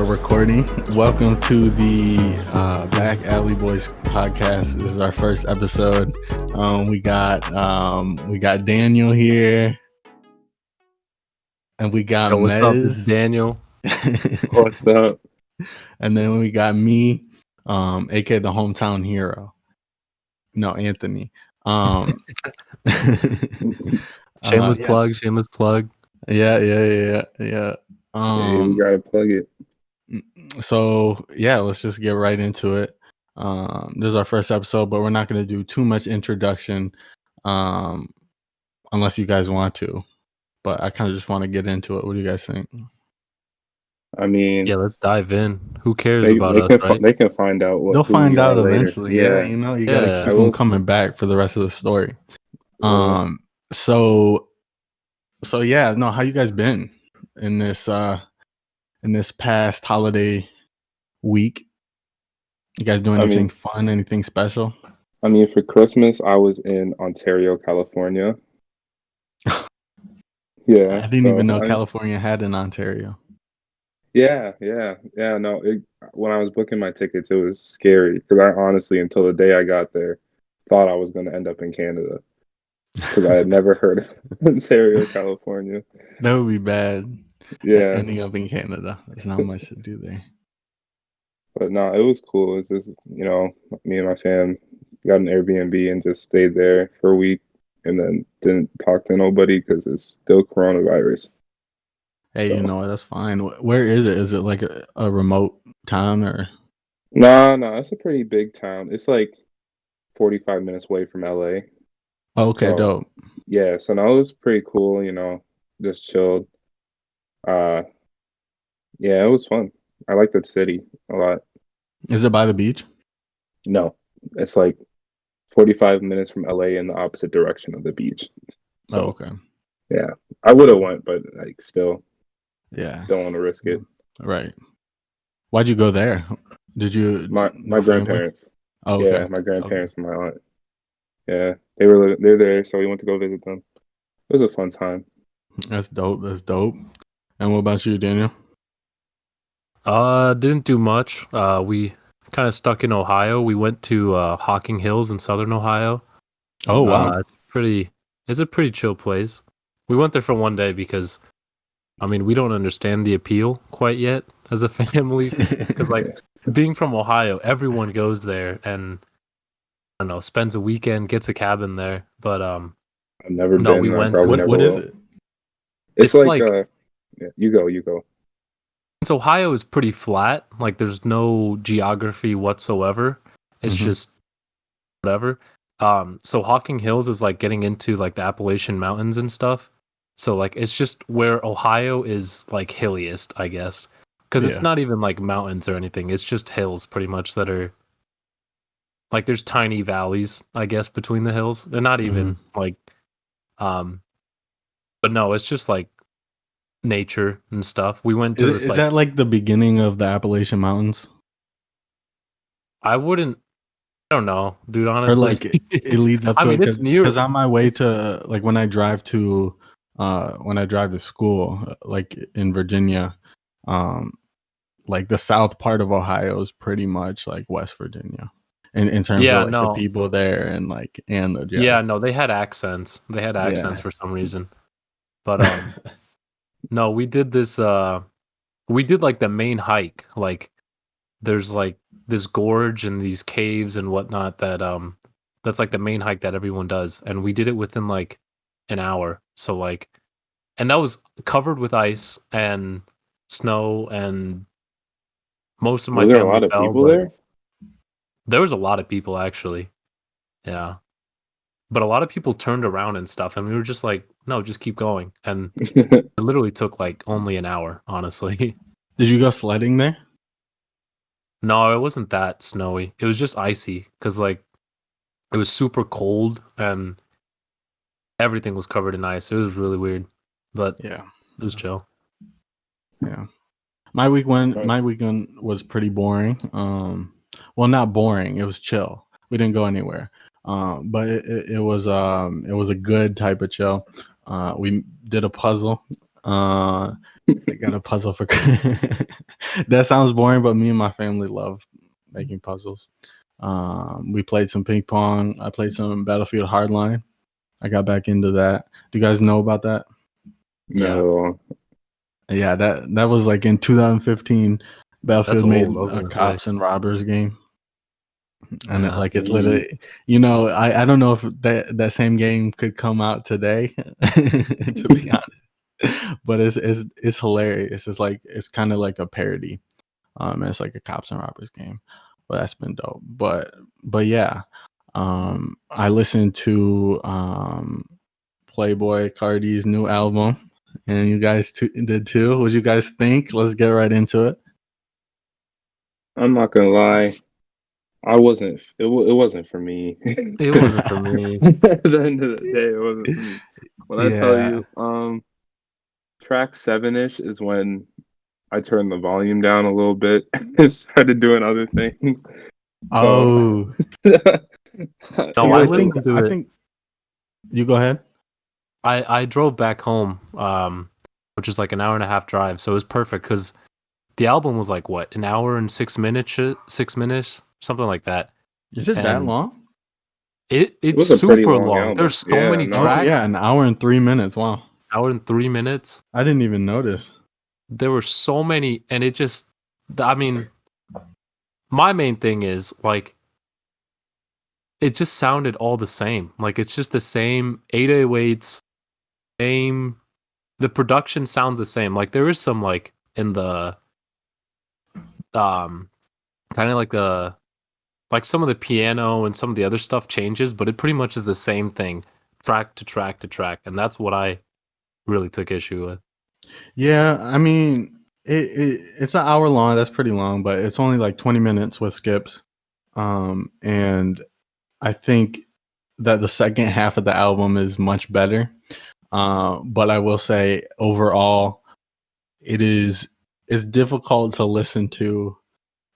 recording. Welcome to the Back Alley Boys podcast. This is our first episode. We got Daniel here, and we got Yo, what's up? This is Mez, Daniel. What's up? and then we got me, aka the hometown hero. No, Anthony. Shameless Yeah. plug. Shameless plug. Yeah. Yeah, we gotta plug it. So yeah, let's just get right into it. This is our first episode, but we're not going to do too much introduction, unless you guys want to. But I kind of just want to get into it. What do you guys think? I mean, Yeah, let's dive in. Who cares they about can us, right? they can find out. They'll who find we are out later. eventually. Yeah, you know, you got to Yeah. keep them coming back for the rest of the story. Yeah. So yeah, no, how you guys been in this past holiday week? You guys doing anything fun? Anything special? I mean, for Christmas, I was in Ontario, California. Yeah, I didn't even know California had an Ontario. Yeah. No, when I was booking my tickets, it was scary because I honestly, until the day I got there, thought I was going to end up in Canada because I had never heard of Ontario, California. That would be bad. Yeah, Ending up in Canada. There's not much to do there. but no, it was cool. It was just, me and my fam got an Airbnb and just stayed there for a week and then didn't talk to nobody because it's still coronavirus. Hey, you know what? That's fine. Where is it? Is it like a remote town or? No, it's a pretty big town. It's like 45 minutes away from LA. Oh, okay, So, dope. Yeah, so no, it was pretty cool, just chilled. Yeah, it was fun. I like that city a lot. Is it by the beach? No, it's like 45 minutes from LA in the opposite direction of the beach. So, okay. Yeah, I would have went, but like still, yeah, don't want to risk it. Right. Why'd you go there? Did you? My grandparents. Oh, okay. Yeah, my grandparents and my aunt. Yeah, they're there, so we went to go visit them. It was a fun time. That's dope. And what about you, Daniel? Didn't do much. We kind of stuck in Ohio. We went to Hocking Hills in southern Ohio. Oh wow, it's a pretty chill place. We went there for one day because, I mean, we don't understand the appeal quite yet as a family. Because like being from Ohio, everyone goes there and I don't know, spends a weekend, gets a cabin there. But I've never no, been. we went. What is it? It's like yeah, you go. So Ohio is pretty flat. Like there's no geography whatsoever. It's just whatever. So Hocking Hills is like getting into like the Appalachian Mountains and stuff. So like it's just where Ohio is like hilliest, I guess. Because it's not even like mountains or anything. It's just hills pretty much that are like there's tiny valleys, I guess, between the hills. They're not even like but no, it's just like nature and stuff. We went to Is that like the beginning of the Appalachian Mountains? I don't know, dude, honestly. Or like it leads up to I mean, it's near. Because on my way to like when I drive to school, like in Virginia, like the south part of Ohio is pretty much like West Virginia in terms of like the people there and like and the yeah, no, they had accents. They had accents for some reason. But no, we did this we did like the main hike. Like there's like this gorge and these caves and whatnot that that's like the main hike that everyone does. And we did it within like an hour. So like and that was covered with ice and snow and most of my family a lot of fell, people there? There was a lot of people actually. Yeah. But a lot of people turned around and stuff, and we were just like, no, just keep going. And it literally took like only an hour, honestly. Did you go sledding there? No, it wasn't that snowy. It was just icy because like it was super cold and everything was covered in ice. It was really weird, but yeah, it was chill. Yeah, my weekend was pretty boring. Well, not boring. It was chill. We didn't go anywhere. But it was a good type of chill. We did a puzzle. They got a puzzle for. That sounds boring, but me and my family love making puzzles. We played some ping pong. I played some Battlefield Hardline. I got back into that. Do you guys know about that? No. Yeah, that was like in 2015. Battlefield made a cops and robbers game, and it's literally, I don't know if that same game could come out today, to be honest, but it's hilarious. It's kind of like a parody. It's like a cops and robbers game, but that's been dope. But yeah, I listened to Playboy Cardi's new album. And you guys did too. What do you guys think? Let's get right into it. I'm not gonna lie, it wasn't for me. It wasn't for me. At the end of the day, it wasn't for me. When I tell you, track 7-ish is when I turned the volume down a little bit and started doing other things. Oh, no, I think you go ahead. I drove back home, which is like an hour and a half drive, so it was perfect because the album was like what, an hour and 6 minutes, something like that. Is it that long? It's super long. There's so many tracks. Yeah, an hour and 3 minutes. Wow, hour and 3 minutes. I didn't even notice. There were so many, and it just, I mean, my main thing is like, it just sounded all the same. Like it's just the same 808s. The production sounds the same. Like there is some like in the kind of like some of the piano and some of the other stuff changes, but it pretty much is the same thing, track to track to track, and that's what I really took issue with. Yeah, I mean it's an hour long. That's pretty long, but it's only like 20 minutes with skips. And I think that the second half of the album is much better. But I will say overall, it's difficult to listen to,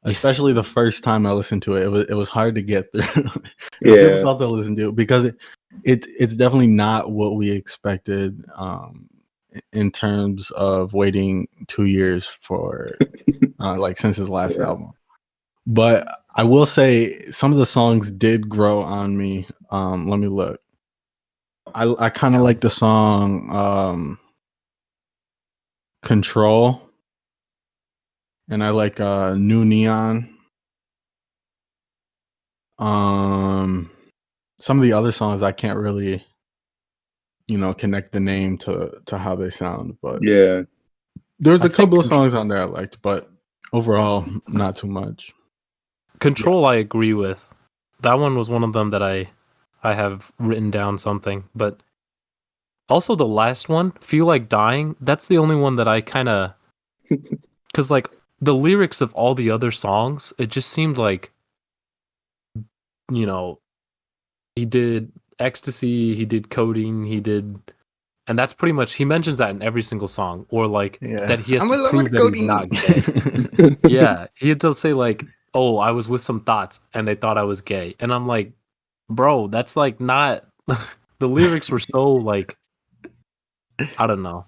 especially the first time I listened to it. It was hard to get through. It was difficult to listen to because it's definitely not what we expected. In terms of waiting 2 years for like since his last album. But I will say some of the songs did grow on me. Let me look. I kind of like the song Control, and I like New Neon. Some of the other songs I can't really connect the name to how they sound, but yeah, there's a couple of songs on there I liked, but overall not too much. Control, I agree with. That one was one of them that I have written down something, but also the last one, Feel Like Dying, that's the only one that I kind of, because like the lyrics of all the other songs, it just seemed like, he did ecstasy, he did codeine, and that's pretty much, he mentions that in every single song, or like that he has to prove that he's not gay. Yeah, he had to say like, oh, I was with some thoughts and they thought I was gay, and I'm like, bro, that's like not. The lyrics were so like, I don't know.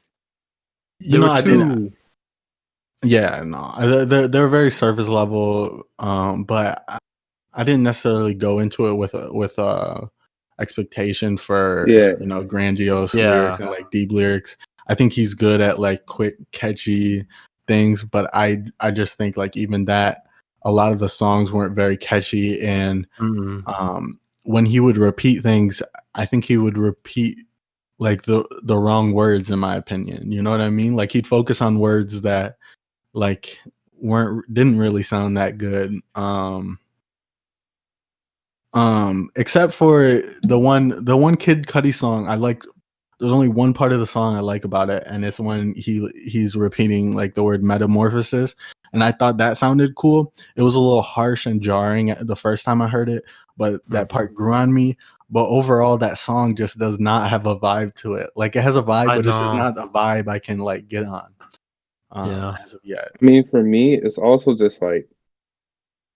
I didn't. Yeah, no, they're very surface level, but I didn't necessarily go into it with expectation for grandiose lyrics and like deep lyrics. I think he's good at like quick, catchy things, but I just think like even that, a lot of the songs weren't very catchy, and when he would repeat things, I think he would repeat like the wrong words, in my opinion. You know what I mean? Like he'd focus on words that like didn't really sound that good. Except for the one Kid Cudi song, I like. There's only one part of the song I like about it, and it's when he's repeating like the word metamorphosis, and I thought that sounded cool. It was a little harsh and jarring the first time I heard it, but that part grew on me. But overall, that song just does not have a vibe to it. Like it has a vibe, but it's just not a vibe I can like get on. As of yet. I mean, for me, it's also just like,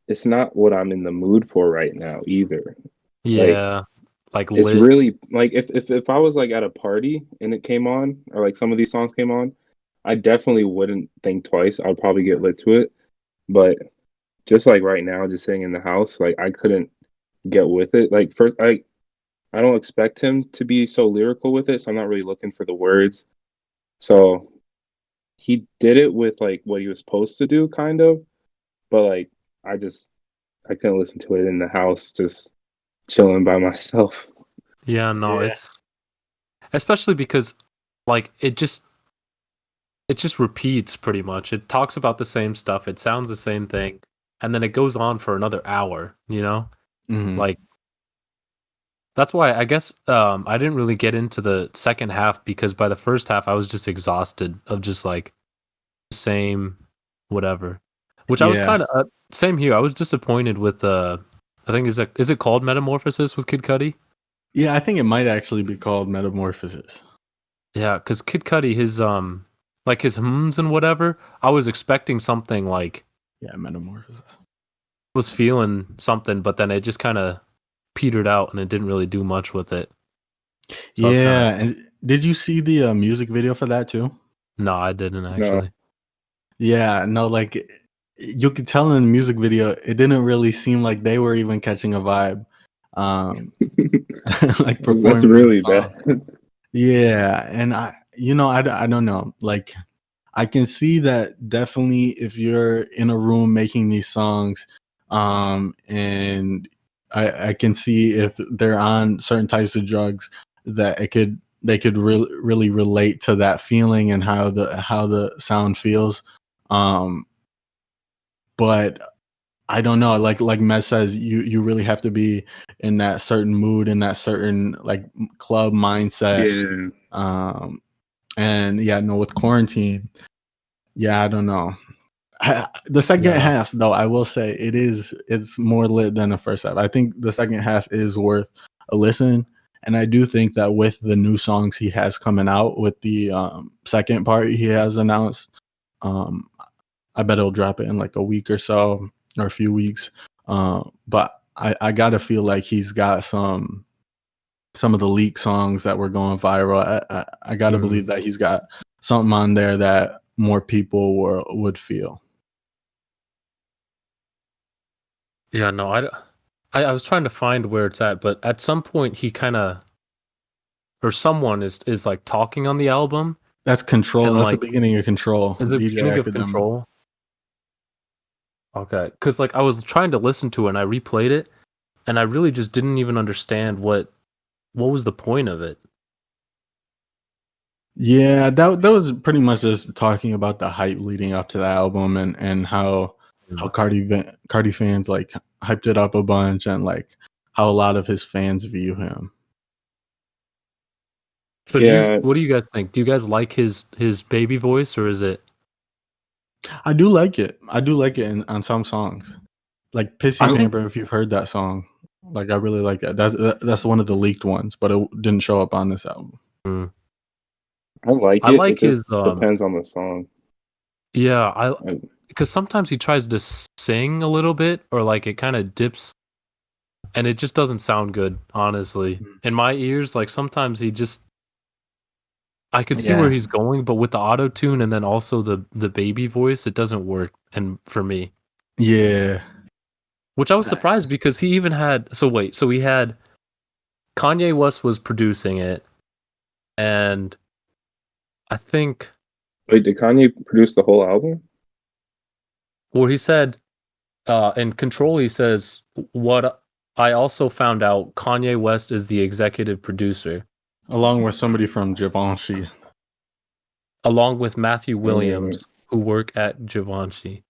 it's not what I'm in the mood for right now either. Yeah, like it's really like if I was like at a party and it came on, or like some of these songs came on, I definitely wouldn't think twice. I'd probably get lit to it. But just like right now, just sitting in the house, like I couldn't get with it. Like first, I don't expect him to be so lyrical with it, so I'm not really looking for the words. So he did it with like what he was supposed to do, kind of. But like I couldn't listen to it in the house, just chilling by myself. Yeah, no, it's especially because like it just repeats pretty much. It talks about the same stuff. It sounds the same thing, and then it goes on for another hour. You know, like that's why I guess I didn't really get into the second half because by the first half I was just exhausted of just like the same whatever. Which I was kind of same here. I was disappointed with I think is it called Metamorphosis with Kid Cudi? Yeah, I think it might actually be called Metamorphosis. Yeah, because Kid Cudi, his like his hums and whatever, I was expecting something like Metamorphosis. Was feeling something, but then it just kind of petered out and it didn't really do much with it. So and did you see the music video for that too? No, I didn't actually. No. Yeah, no, like you could tell in the music video, it didn't really seem like they were even catching a vibe. Like performing. That's really bad. Yeah, and I don't know. Like I can see that definitely if you're in a room making these songs, and I can see if they're on certain types of drugs that they could really relate to that feeling and how the sound feels. But I don't know, like Mez says, you really have to be in that certain mood, in that certain like club mindset. Yeah. And with quarantine, I don't know. The second half, though, I will say it's more lit than the first half. I think the second half is worth a listen, and I do think that with the new songs he has coming out, with the second part he has announced, I bet he'll drop it in like a week or so, or a few weeks. But I gotta feel like he's got some of the leak songs that were going viral. I gotta believe that he's got something on there that more people would feel. Yeah, no, I was trying to find where it's at, but at some point he kind of or someone is like talking on the album. That's Control. That's the beginning of Control. Is the beginning of Control? Okay, because like I was trying to listen to it and I replayed it, and I really just didn't even understand what was the point of it. Yeah, that was pretty much just talking about the hype leading up to the album and how Cardi fans like hyped it up a bunch, and like how a lot of his fans view him. So what do you guys think? Do you guys like his baby voice, or is it? I do like it. On some songs, like Pissy Pamper. If you've heard that song, like I really like that. That's one of the leaked ones, but it didn't show up on this album. I like it. I like his. Depends on the song. Yeah, because sometimes he tries to sing a little bit, or like it kind of dips, and it just doesn't sound good. Honestly, in my ears, like sometimes he just. I could see where he's going, but with the auto tune and then also the baby voice, it doesn't work. And for me, which I was surprised because he even had. So he had Kanye West was producing it, and I think. Wait, did Kanye produce the whole album? Well, he said in Control, he says, "What I also found out, Kanye West is the executive producer." Along with somebody from Givenchy. Along with Matthew Williams, who work at Givenchy.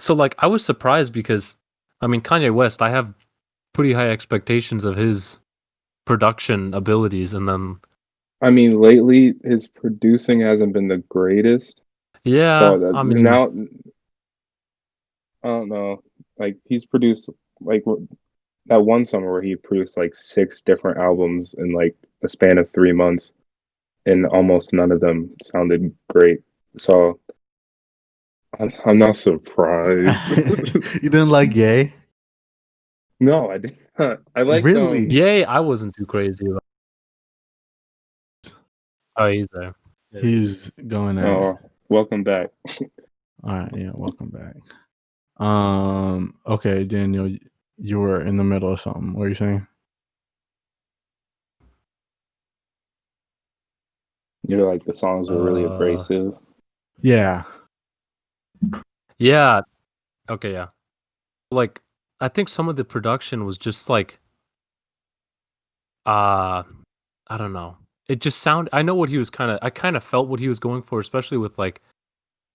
So, like, I was surprised because, I mean, Kanye West, I have pretty high expectations of his production abilities, and then... I mean, lately, his producing hasn't been the greatest. Yeah, so I mean... Now, I don't know. Like, he's produced, like... That one summer where he produced like 6 different albums in like a span of 3 months, and almost none of them sounded great. So I'm not surprised. You didn't like Ye? No, I did not. I like really Ye. I wasn't too crazy about. Oh, he's there. He's going at it. Welcome back. All right, yeah, welcome back. Okay, Daniel, you were in the middle of something. What are you saying? You're like the songs were really abrasive. Yeah. Yeah. Okay, yeah. Like, I think some of the production was just like, I don't know. It just I know what he was I kind of felt what he was going for, especially with like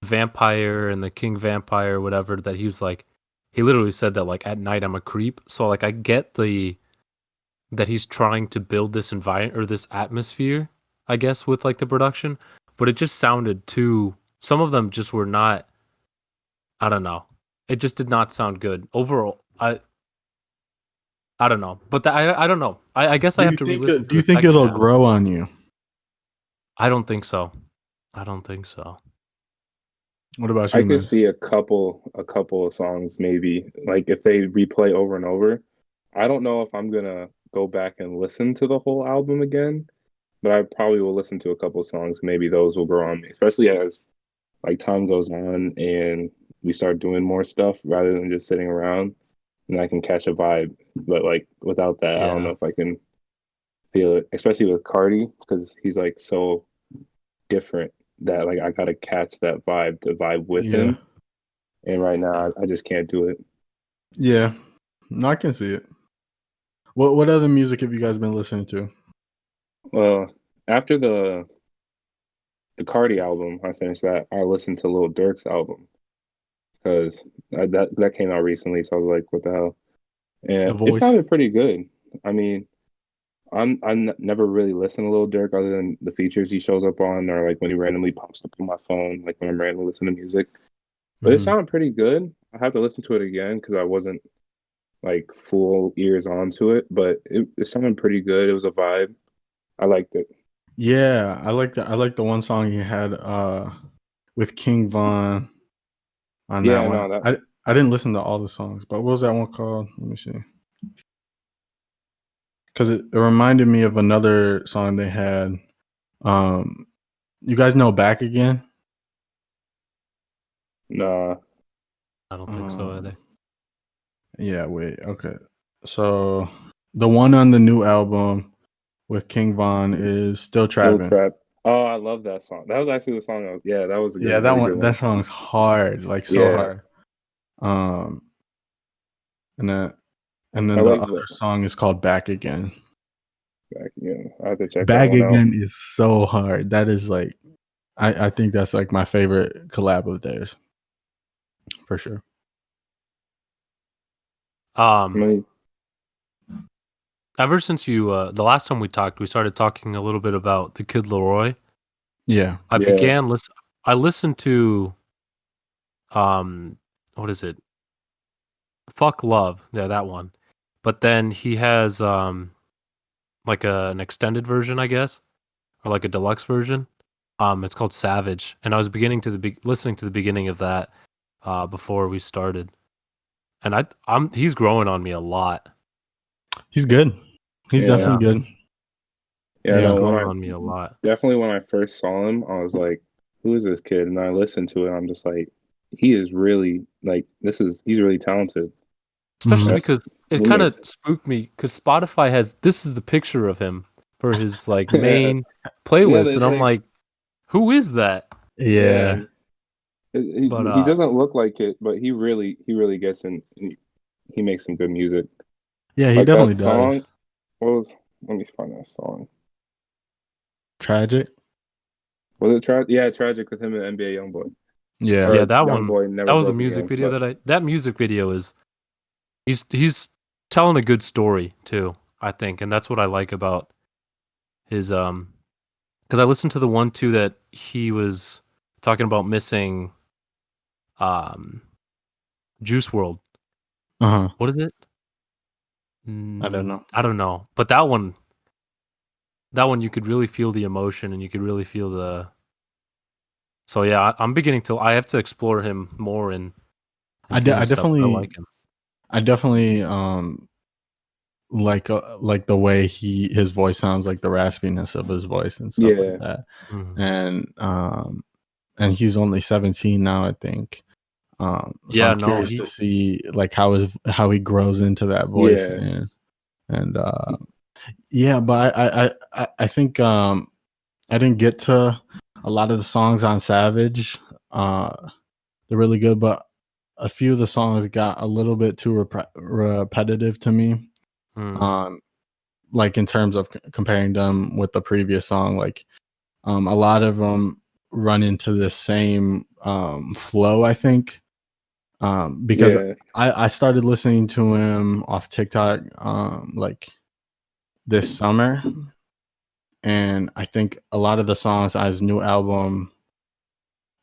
Vampire and the King Vampire, whatever, that he was like, he literally said that like at night I'm a creep. So like I get that he's trying to build this environment or this atmosphere, I guess, with like the production, but it just sounded some of them just were not, I don't know. It just did not sound good. Overall, I don't know. But I don't know. I guess I have to re-listen to it. Do you think it'll grow on you? I don't think so. I don't think so. What about you, I could see a couple of songs maybe, like if they replay over and over. I don't know if I'm gonna go back and listen to the whole album again, but I probably will listen to a couple of songs. Maybe those will grow on me, especially as like time goes on and we start doing more stuff rather than just sitting around, and I can catch a vibe. But like without that, I don't know if I can feel it, especially with Cardi, because he's like so different that like I gotta catch that vibe to vibe with him. And right now I just can't do it. Yeah. No, I can see it. What other music have you guys been listening to? Well, after the Cardi album, I finished that. I listened to Lil Durk's album because that came out recently. So I was like, "What the hell?" And it sounded pretty good. I mean, I'm never really listened to Lil Durk other than the features he shows up on, or like when he randomly pops up on my phone, like when I'm randomly listening to music. But it sounded pretty good. I have to listen to it again because I wasn't like full ears onto it, but it sounded pretty good. It was a vibe. I liked it. Yeah, I like the one song he had with King Von on that one. I didn't listen to all the songs, but what was that one called? Let me see. Because it reminded me of another song they had. You guys know Back Again? Nah. I don't think so either. Yeah, wait. Okay. So the one on the new album with King Von is Still Trapping. Still Trap. Oh, I love that song. That was actually the song. That was a good, that one. That song's hard, like so hard. And then the other song is called Back Again. Back Again. I have to check Back that one Again out. is so hard. That is like, I think that's like my favorite collab of theirs, for sure. Ever since you the last time we talked, we started talking a little bit about the Kid Laroi. Yeah. I listened to what is it? Fuck Love. Yeah, that one. But then he has like an extended version, I guess, or like a deluxe version. It's called Savage, and I was beginning to listening to the beginning of that before we started. And he's growing on me a lot. He's good. He's definitely good. Yeah, he's growing on me a lot. Definitely when I first saw him, I was like, who is this kid? And I listened to it, I'm just like, he is really like he's really talented. Especially because it kind of spooked me because Spotify this is the picture of him for his like main playlist, and I'm like, who is that? Yeah. He doesn't look like it, but he really gets in. He makes some good music. Yeah, he definitely does. Let me find that song. Tragic. Was it Tragic? Yeah, Tragic with him and NBA YoungBoy. Yeah, that one. That was the music video that music video is. He's telling a good story too, I think, and that's what I like about his because I listened to the one too that he was talking about missing Juice WRLD. What is it? I don't know. But that one you could really feel the emotion and you could really feel the. So yeah, I'm beginning to. I have to explore him more and I definitely I like him. I definitely like the way his voice sounds, like the raspiness of his voice and stuff like that. And he's only 17 now, I think. So I'm curious to see like how he grows into that voice. But I think I didn't get to a lot of the songs on Savage. They're really good, but a few of the songs got a little bit too repetitive to me. Like in terms of comparing them with the previous song, like a lot of them run into the same flow, I think. Because I started listening to him off TikTok like this summer, and I think a lot of the songs on his new album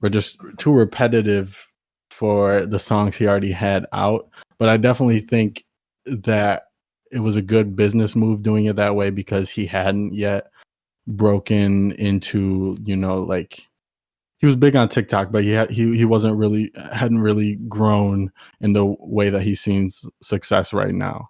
were just too repetitive for the songs he already had out. But I definitely think that it was a good business move doing it that way, because he hadn't yet broken into, like, he was big on TikTok, but he hadn't really grown in the way that he's seen success right now.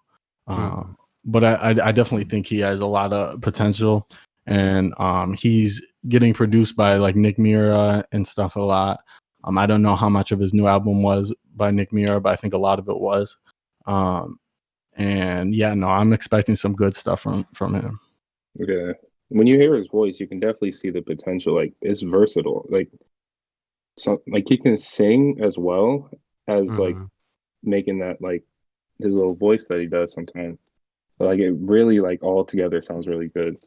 But I definitely think he has a lot of potential, and he's getting produced by like Nick Mira and stuff a lot. I don't know how much of his new album was by Nick Mira, but I think a lot of it was. And yeah, no, I'm expecting some good stuff from him. Okay. When you hear his voice, you can definitely see the potential. Like, it's versatile. Like he can sing as well as like making that like his little voice that he does sometimes. But, like, it really like all together sounds really good,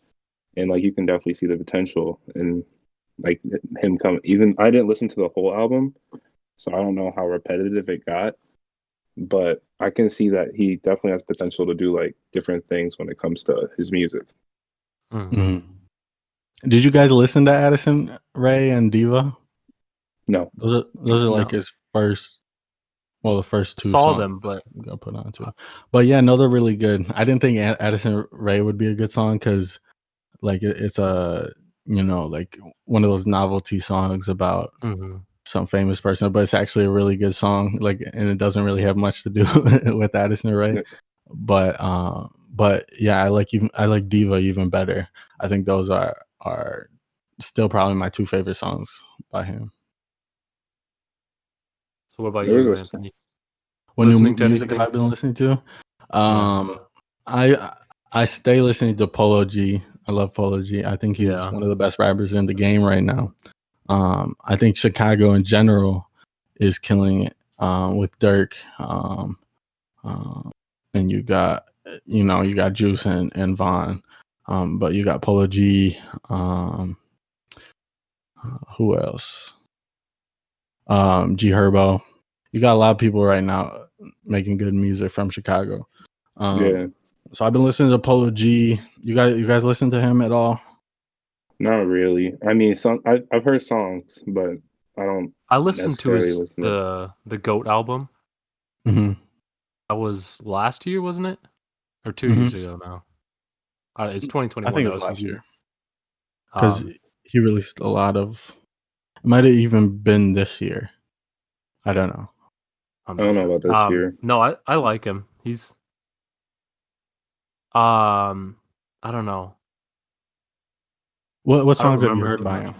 and like you can definitely see the potential in like him coming. Even I didn't listen to the whole album, so I don't know how repetitive it got, but I can see that he definitely has potential to do like different things when it comes to his music. Did you guys listen to Addison Rae and Diva? No. Those are like his first, the first two saw songs them, but got put on too. But yeah, no, they're really good. I didn't think Addison Rae would be a good song because like it's a, like one of those novelty songs about some famous person, but it's actually a really good song. Like, and it doesn't really have much to do with Addison Rae. But yeah, I like Diva even better. I think those are still probably my two favorite songs by him. So what about you, Anthony? What new music have I been listening to? I stay listening to Polo G. I love Polo G. I think he's one of the best rappers in the game right now. I think Chicago in general is killing it with Dirk. And you got Juice and Von. But you got Polo G. Who else? G Herbo. You got a lot of people right now making good music from Chicago. So I've been listening to Polo G. You guys listen to him at all? Not really. I mean, I've heard songs, but I don't. I listened to the GOAT album. Mm-hmm. That was last year, wasn't it? Or 2 years ago now? It's 2021. I think it was last year. Because he released a lot of. It might have even been this year. I don't know. I don't know about this year. No, I like him. He's. I don't know. What songs have you heard by him?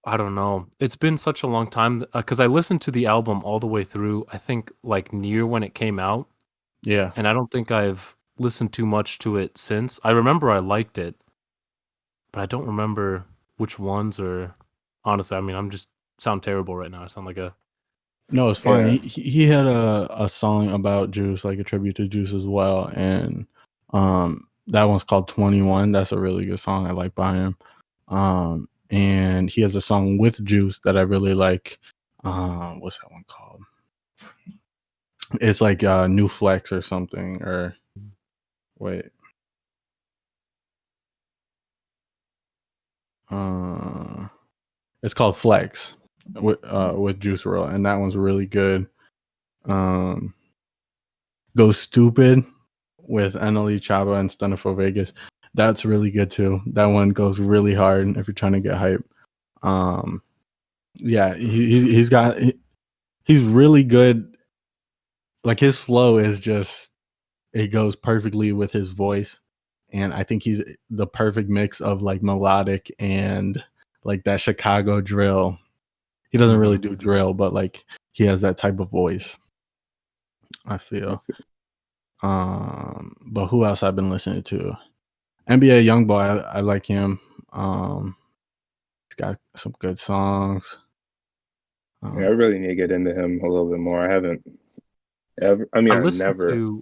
I don't know. It's been such a long time because I listened to the album all the way through. I think like near when it came out. Yeah. And I don't think I've listened too much to it since. I remember I liked it, but I don't remember which ones. Or honestly, I mean, I'm just sound terrible right now. I sound like a. No, it's fine. Yeah. He had a song about Juice, like a tribute to Juice as well, and that one's called 21. That's a really good song I like by him. And he has a song with Juice that I really like. What's that one called? It's like New Flex or something. Or wait. It's called Flex with Juice WRLD, and that one's really good. Go Stupid with NLE Choppa and Stunna 4 Vegas. That's really good too. That one goes really hard if you're trying to get hype. Yeah, he's really good. Like his flow is just it goes perfectly with his voice, and I think he's the perfect mix of like melodic and like that Chicago drill. He doesn't really do drill, but like he has that type of voice, I feel. But who else I've been listening to? NBA Youngboy, I like him. He's got some good songs. Yeah, I really need to get into him a little bit more. I haven't ever. I mean, I've never.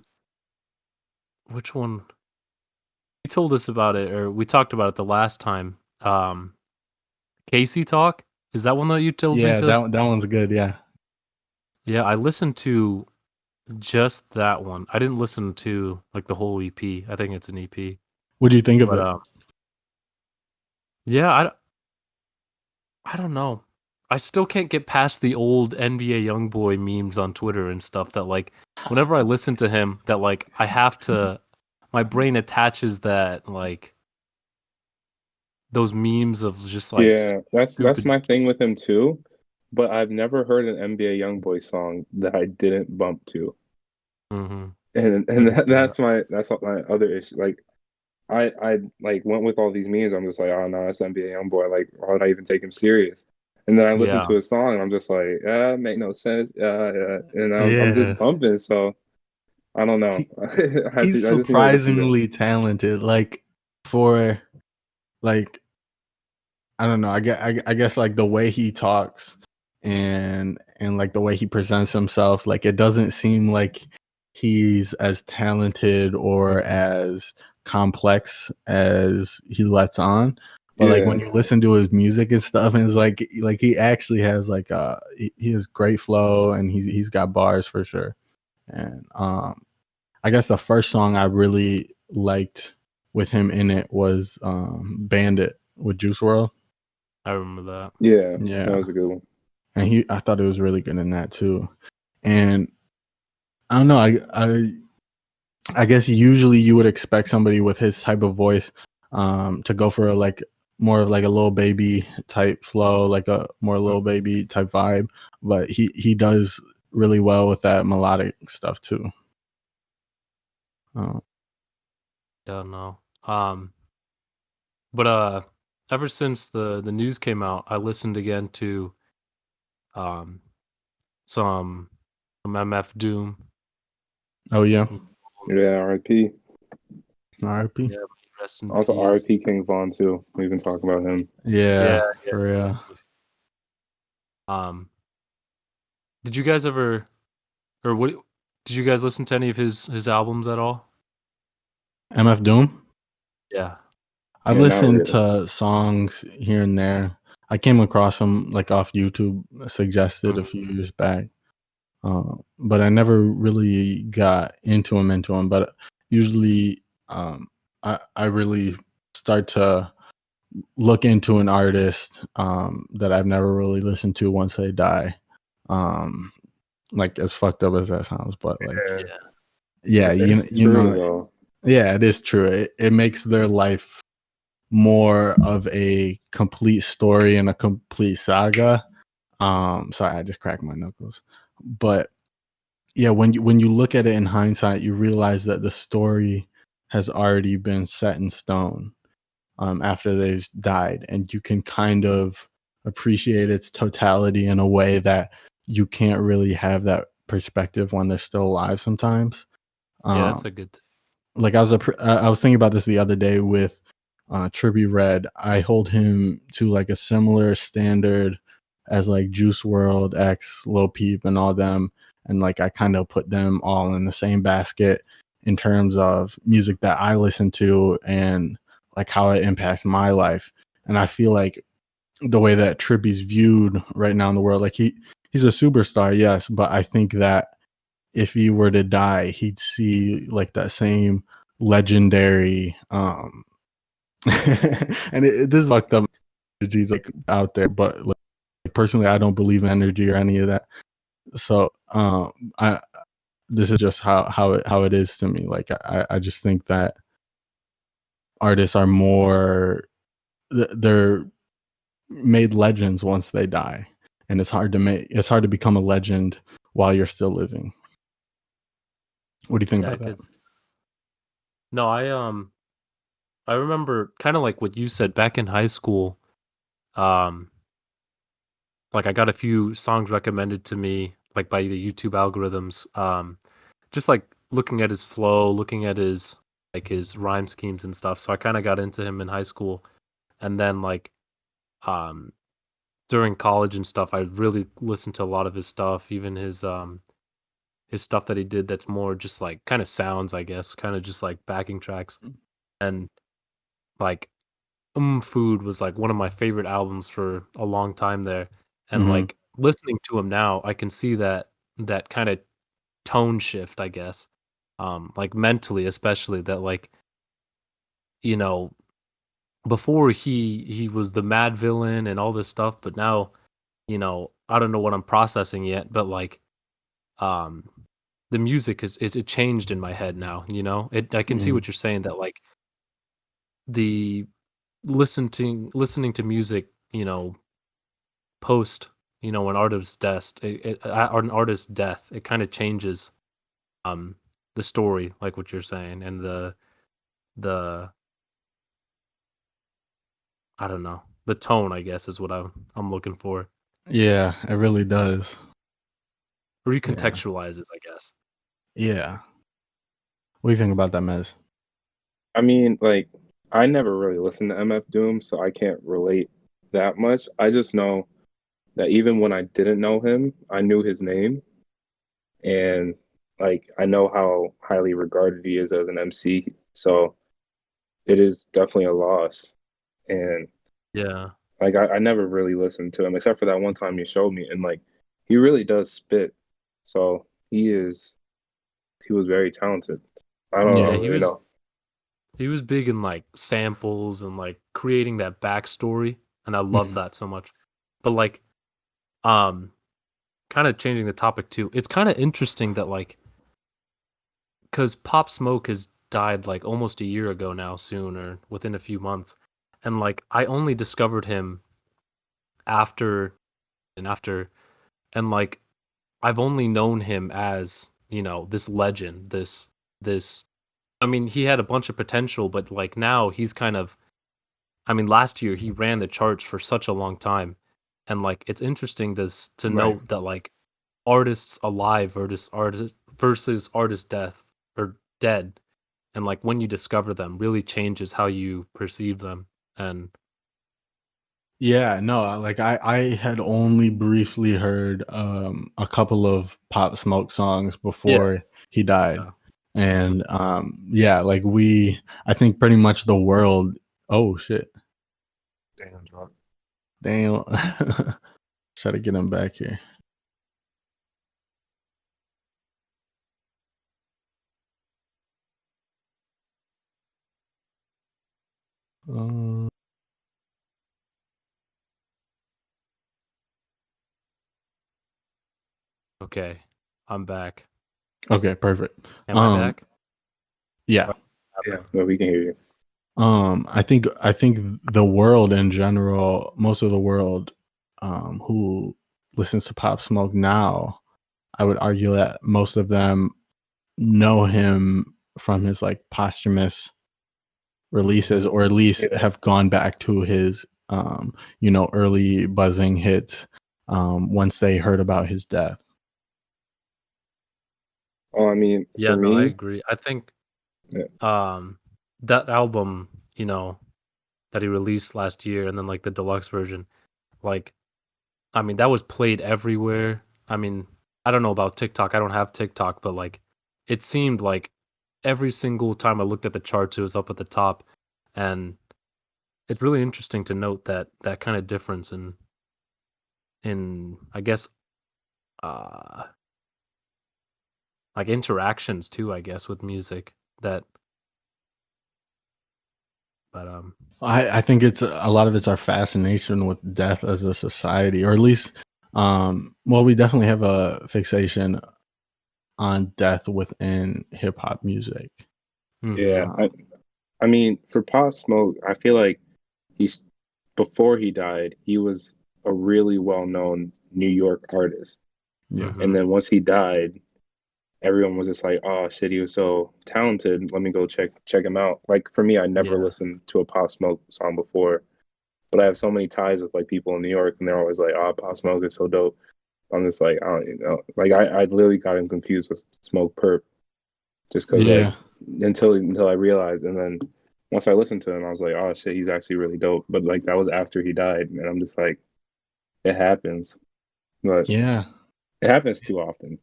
Which one? You told us about it, or we talked about it the last time. Casey Talk? Is that one that you told me to? Yeah, that one's good. Yeah. Yeah, I listened to just that one. I didn't listen to like the whole EP. I think it's an EP. What do you think of it? Yeah, I don't know. I still can't get past the old NBA Youngboy memes on Twitter and stuff that like whenever I listen to him that like I have to my brain attaches that like those memes of just like that's my thing with him too. But I've never heard an NBA Youngboy song that I didn't bump to. Mm-hmm. And that's my other issue. Like I like went with all these memes. I'm just like, oh no, that's NBA Youngboy. Like, why would I even take him serious? And then I listen to a song and I'm just like, make no sense. And I'm just bumping. So I don't know. He's surprisingly talented. Like for like I don't know. I guess like the way he talks and like the way he presents himself, like it doesn't seem like he's as talented or as complex as he lets on. But like when you listen to his music and stuff, and it's like he actually has like he has great flow and he's got bars for sure. And I guess the first song I really liked with him in it was Bandit with Juice WRLD. I remember that. Yeah, that was a good one. And I thought it was really good in that too. And I don't know, I guess usually you would expect somebody with his type of voice to go for like more of like a Lil Baby type flow, like a more Lil Baby type vibe, but he does really well with that melodic stuff too. Don't know. But ever since the news came out, I listened again to some MF Doom. Oh yeah. R.I.P. R.I.P. Yeah, rest in also peace. R.I.P. King Von too. We've been talking about him. Yeah, for real. Did you guys ever, or what? Did you guys listen to any of his albums at all? MF Doom? Yeah. I listened to songs here and there. I came across them like off YouTube, suggested a few years back. But I never really got into them. But usually I really start to look into an artist that I've never really listened to once they die. Like as fucked up as that sounds, but like you know though. Yeah, it is true. It makes their life more of a complete story and a complete saga. Sorry, I just cracked my knuckles. But yeah, when you look at it in hindsight, you realize that the story has already been set in stone after they've died, and you can kind of appreciate its totality in a way that you can't really have that perspective when they're still alive sometimes. Yeah, that's a good. Like I was thinking about this the other day with Trippie Redd. I hold him to like a similar standard as like Juice WRLD, X, Lil Peep, and all them. And like I kind of put them all in the same basket in terms of music that I listen to and like how it impacts my life. And I feel like the way that Trippie's viewed right now in the world, like he's a superstar, yes, but I think that if he were to die, he'd see like that same legendary and this is fucked up energy like out there, but like personally I don't believe in energy or any of that. So this is just how it is to me. Like I just think that artists are more they're made legends once they die, and it's hard to become a legend while you're still living. What do you think about that? No, I remember kind of like what you said back in high school. Um, like I got a few songs recommended to me like by the YouTube algorithms. Just like looking at his flow, looking at his like his rhyme schemes and stuff. So I kind of got into him in high school, and then like um during college and stuff, I really listened to a lot of his stuff, even his stuff that he did that's more just like kind of sounds, I guess, kind of just like backing tracks. And like Food was like one of my favorite albums for a long time there. And Hmm. like listening to him now, I can see that kind of tone shift, I guess. Like mentally especially that like, you know, before he was the mad villain and all this stuff, but now, I don't know what I'm processing yet, but like um the music is it changed in my head now, you know? I can see Hmm. what you're saying that like the listening to music, post, an artist's death, or an artist's death, it kind of changes um the story, like what you're saying, and the I don't know, the tone, I guess, is what I'm looking for. Yeah, it really does. Yeah, Recontextualizes, I guess. yeah. What do you think about that, Mez? I mean, like, I never really listened to MF Doom, so I can't relate that much. I just know that even when I didn't know him, I knew his name, and like I know how highly regarded he is as an MC. So it is definitely a loss. And Yeah. like I never really listened to him except for that one time you showed me, and like he really does spit. So he was very talented. I Yeah, don't Yeah. really know. he was big in like samples and like creating that backstory, and I love Mhm. that so much. But like um kind of changing the topic too. It's kind of interesting that like cuz Pop Smoke has died like almost a year ago now soon or within a few months. And like I only discovered him after after and like I've only known him as, this legend, this I mean, he had a bunch of potential, but like now he's kind of I mean, last year he ran the charts for such a long time. And like it's interesting to Right. note that like artists alive versus artists death or dead, and like when you discover them really changes how you perceive them. And Yeah, no, like I had only briefly heard a couple of Pop Smoke songs yeah, before he died. yeah. And yeah, like I think pretty much the world. Oh shit. Damn, John. Damn. Try to get him back here. Uh, Okay, I'm back. okay, perfect. Am I back? Yeah. Yeah, no, we can hear you. I think the world in general, most of the world who listens to Pop Smoke now, I would argue that most of them know him from his like posthumous releases, or at least Yeah. have gone back to his early buzzing hits once they heard about his death. Oh, I mean, Yeah, for no, I me, agree. I think yeah, that album, that he released last year, and then like the deluxe version, like I mean, that was played everywhere. I mean, I don't know about TikTok. I don't have TikTok, but like it seemed like every single time I looked at the charts, it was up at the top. And it's really interesting to note that kind of difference in I guess uh like interactions too, I guess, with music. That but I think it's a lot of it's our fascination with death as a society, or at least well, we definitely have a fixation on death within hip hop music. mhm. yeah. Um, I mean, for Pop Smoke, I feel like he's before he died, he was a really well-known New York artist, yeah. and Mhm. then once he died, everyone was just like, "Oh shit, he was so talented. Let me go check him out." Like for me, I never Yeah. listened to a Pop Smoke song before, but I have so many ties with like people in New York, and they're always like, "Oh, Pop Smoke is so dope." I'm just like, I don't even know. Like I literally got him confused with Smoke Perp, just because like Yeah. until I realized, and then once I listened to him, I was like, "Oh shit, he's actually really dope." But like that was after he died, and I'm just like, it happens, but Yeah. it happens too often.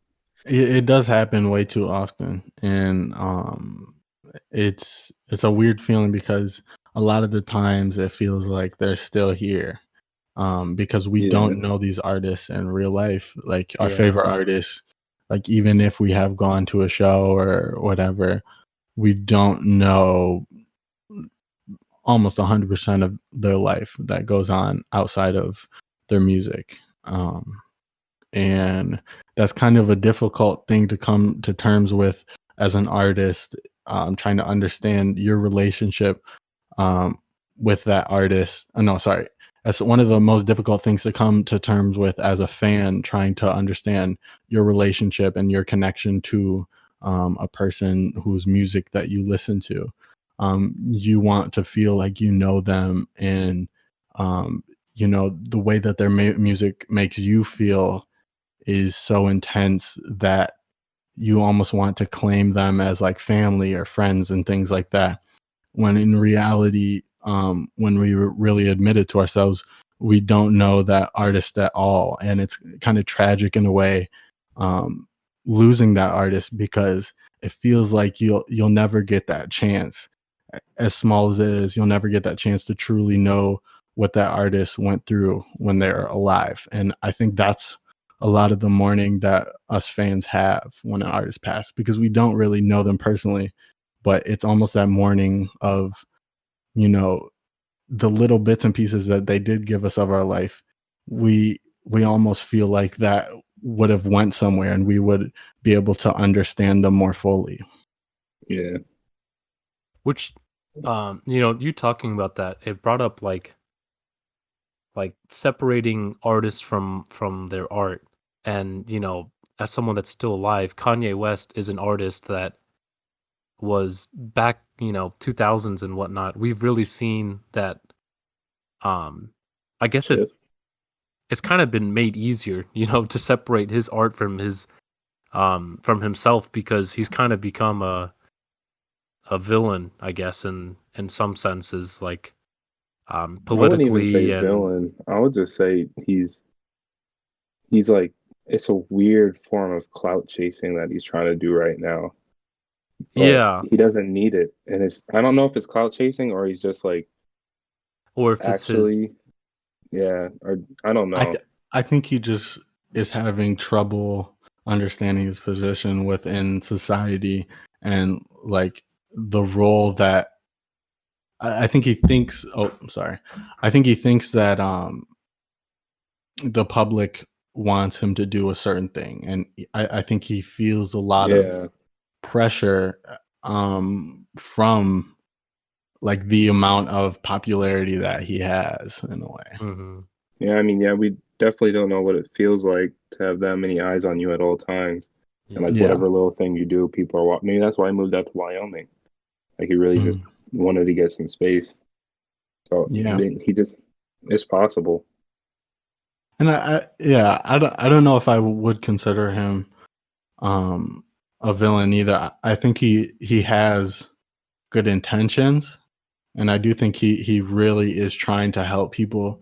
It does happen way too often, and it's a weird feeling because a lot of the times it feels like they're still here, because we Yeah, don't know these artists in real life, like our Yeah. favorite artists. Like even if we have gone to a show or whatever, we don't know almost 100% of their life that goes on outside of their music. And that's kind of a difficult thing to come to terms with as an artist, trying to understand your relationship, um, with that artist. No, sorry. That's one of the most difficult things to come to terms with as a fan, trying to understand your relationship and your connection to, a person whose music that you listen to. You want to feel like you know them, and the way that their music makes you feel is so intense that you almost want to claim them as like family or friends and things like that, when in reality, when we really admit it to ourselves, we don't know that artist at all, and it's kind of tragic in a way, um, losing that artist, because it feels like you'll never get that chance. As small as it is, you'll never get that chance to truly know what that artist went through when they're alive, and I think that's a lot of the mourning that us fans have when an artist passed, because we don't really know them personally, but it's almost that mourning of, you know, the little bits and pieces that they did give us of our life. We almost feel like that would have went somewhere, and we would be able to understand them more fully. yeah, Which, you talking about that, it brought up like separating artists from their art. And, as someone that's still alive, Kanye West is an artist that was back, 2000s and whatnot. We've really seen that. I guess shit. it's kind of been made easier, to separate his art from himself, because he's kind of become a villain, I guess, in some senses, like I wouldn't even say politically. And villain. I would just say he's like, it's a weird form of clout chasing that he's trying to do right now, but yeah, he doesn't need it. And it's, I don't know if it's clout chasing or he's just like or if it's his. actually, yeah, or I don't I know. th- I think he just is having trouble understanding his position within society, and like the role that I think he thinks. Oh, I'm sorry. I think he thinks that the public wants him to do a certain thing, and I think he feels a lot of Yeah, pressure, from like the amount of popularity that he has in a way. Mhm. yeah. I mean, yeah, we definitely don't know what it feels like to have that many eyes on you at all times, and Yeah. like Yeah. whatever little thing you do, people are watching. Maybe that's why I moved out to Wyoming. Like he really just Mhm. wanted to get some space. So Yeah. he just, it's possible. And yeah, I don't know if I would consider him, um a villain either. I think he has good intentions, and I do think he really is trying to help people.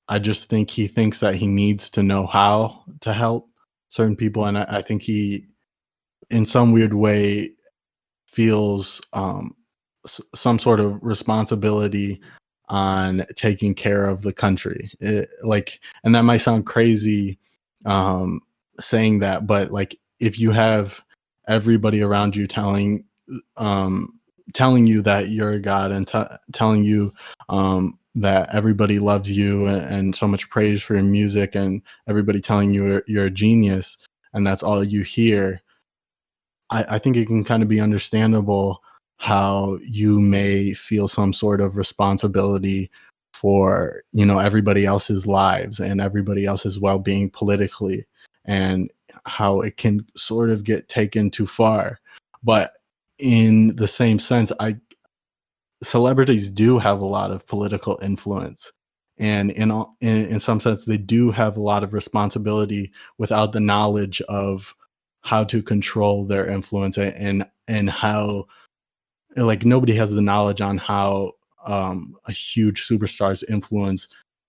I just think he thinks that he needs to know how to help certain people, and I think he, in some weird way, feels, some sort of responsibility on taking care of the country. Like, and that might sound crazy, um, saying that, but like if you have everybody around you um, telling you that you're a god, and telling you, that everybody loves you, and so much praise for your music, and everybody telling you you're a genius, and that's all you hear. I think it can kind of be understandable how you may feel some sort of responsibility for, everybody else's lives and everybody else's well-being politically. And how it can sort of get taken too far. But in the same sense, celebrities do have a lot of political influence, and in some sense they do have a lot of responsibility without the knowledge of how to control their influence, and how, like, nobody has the knowledge on how a huge superstar's influence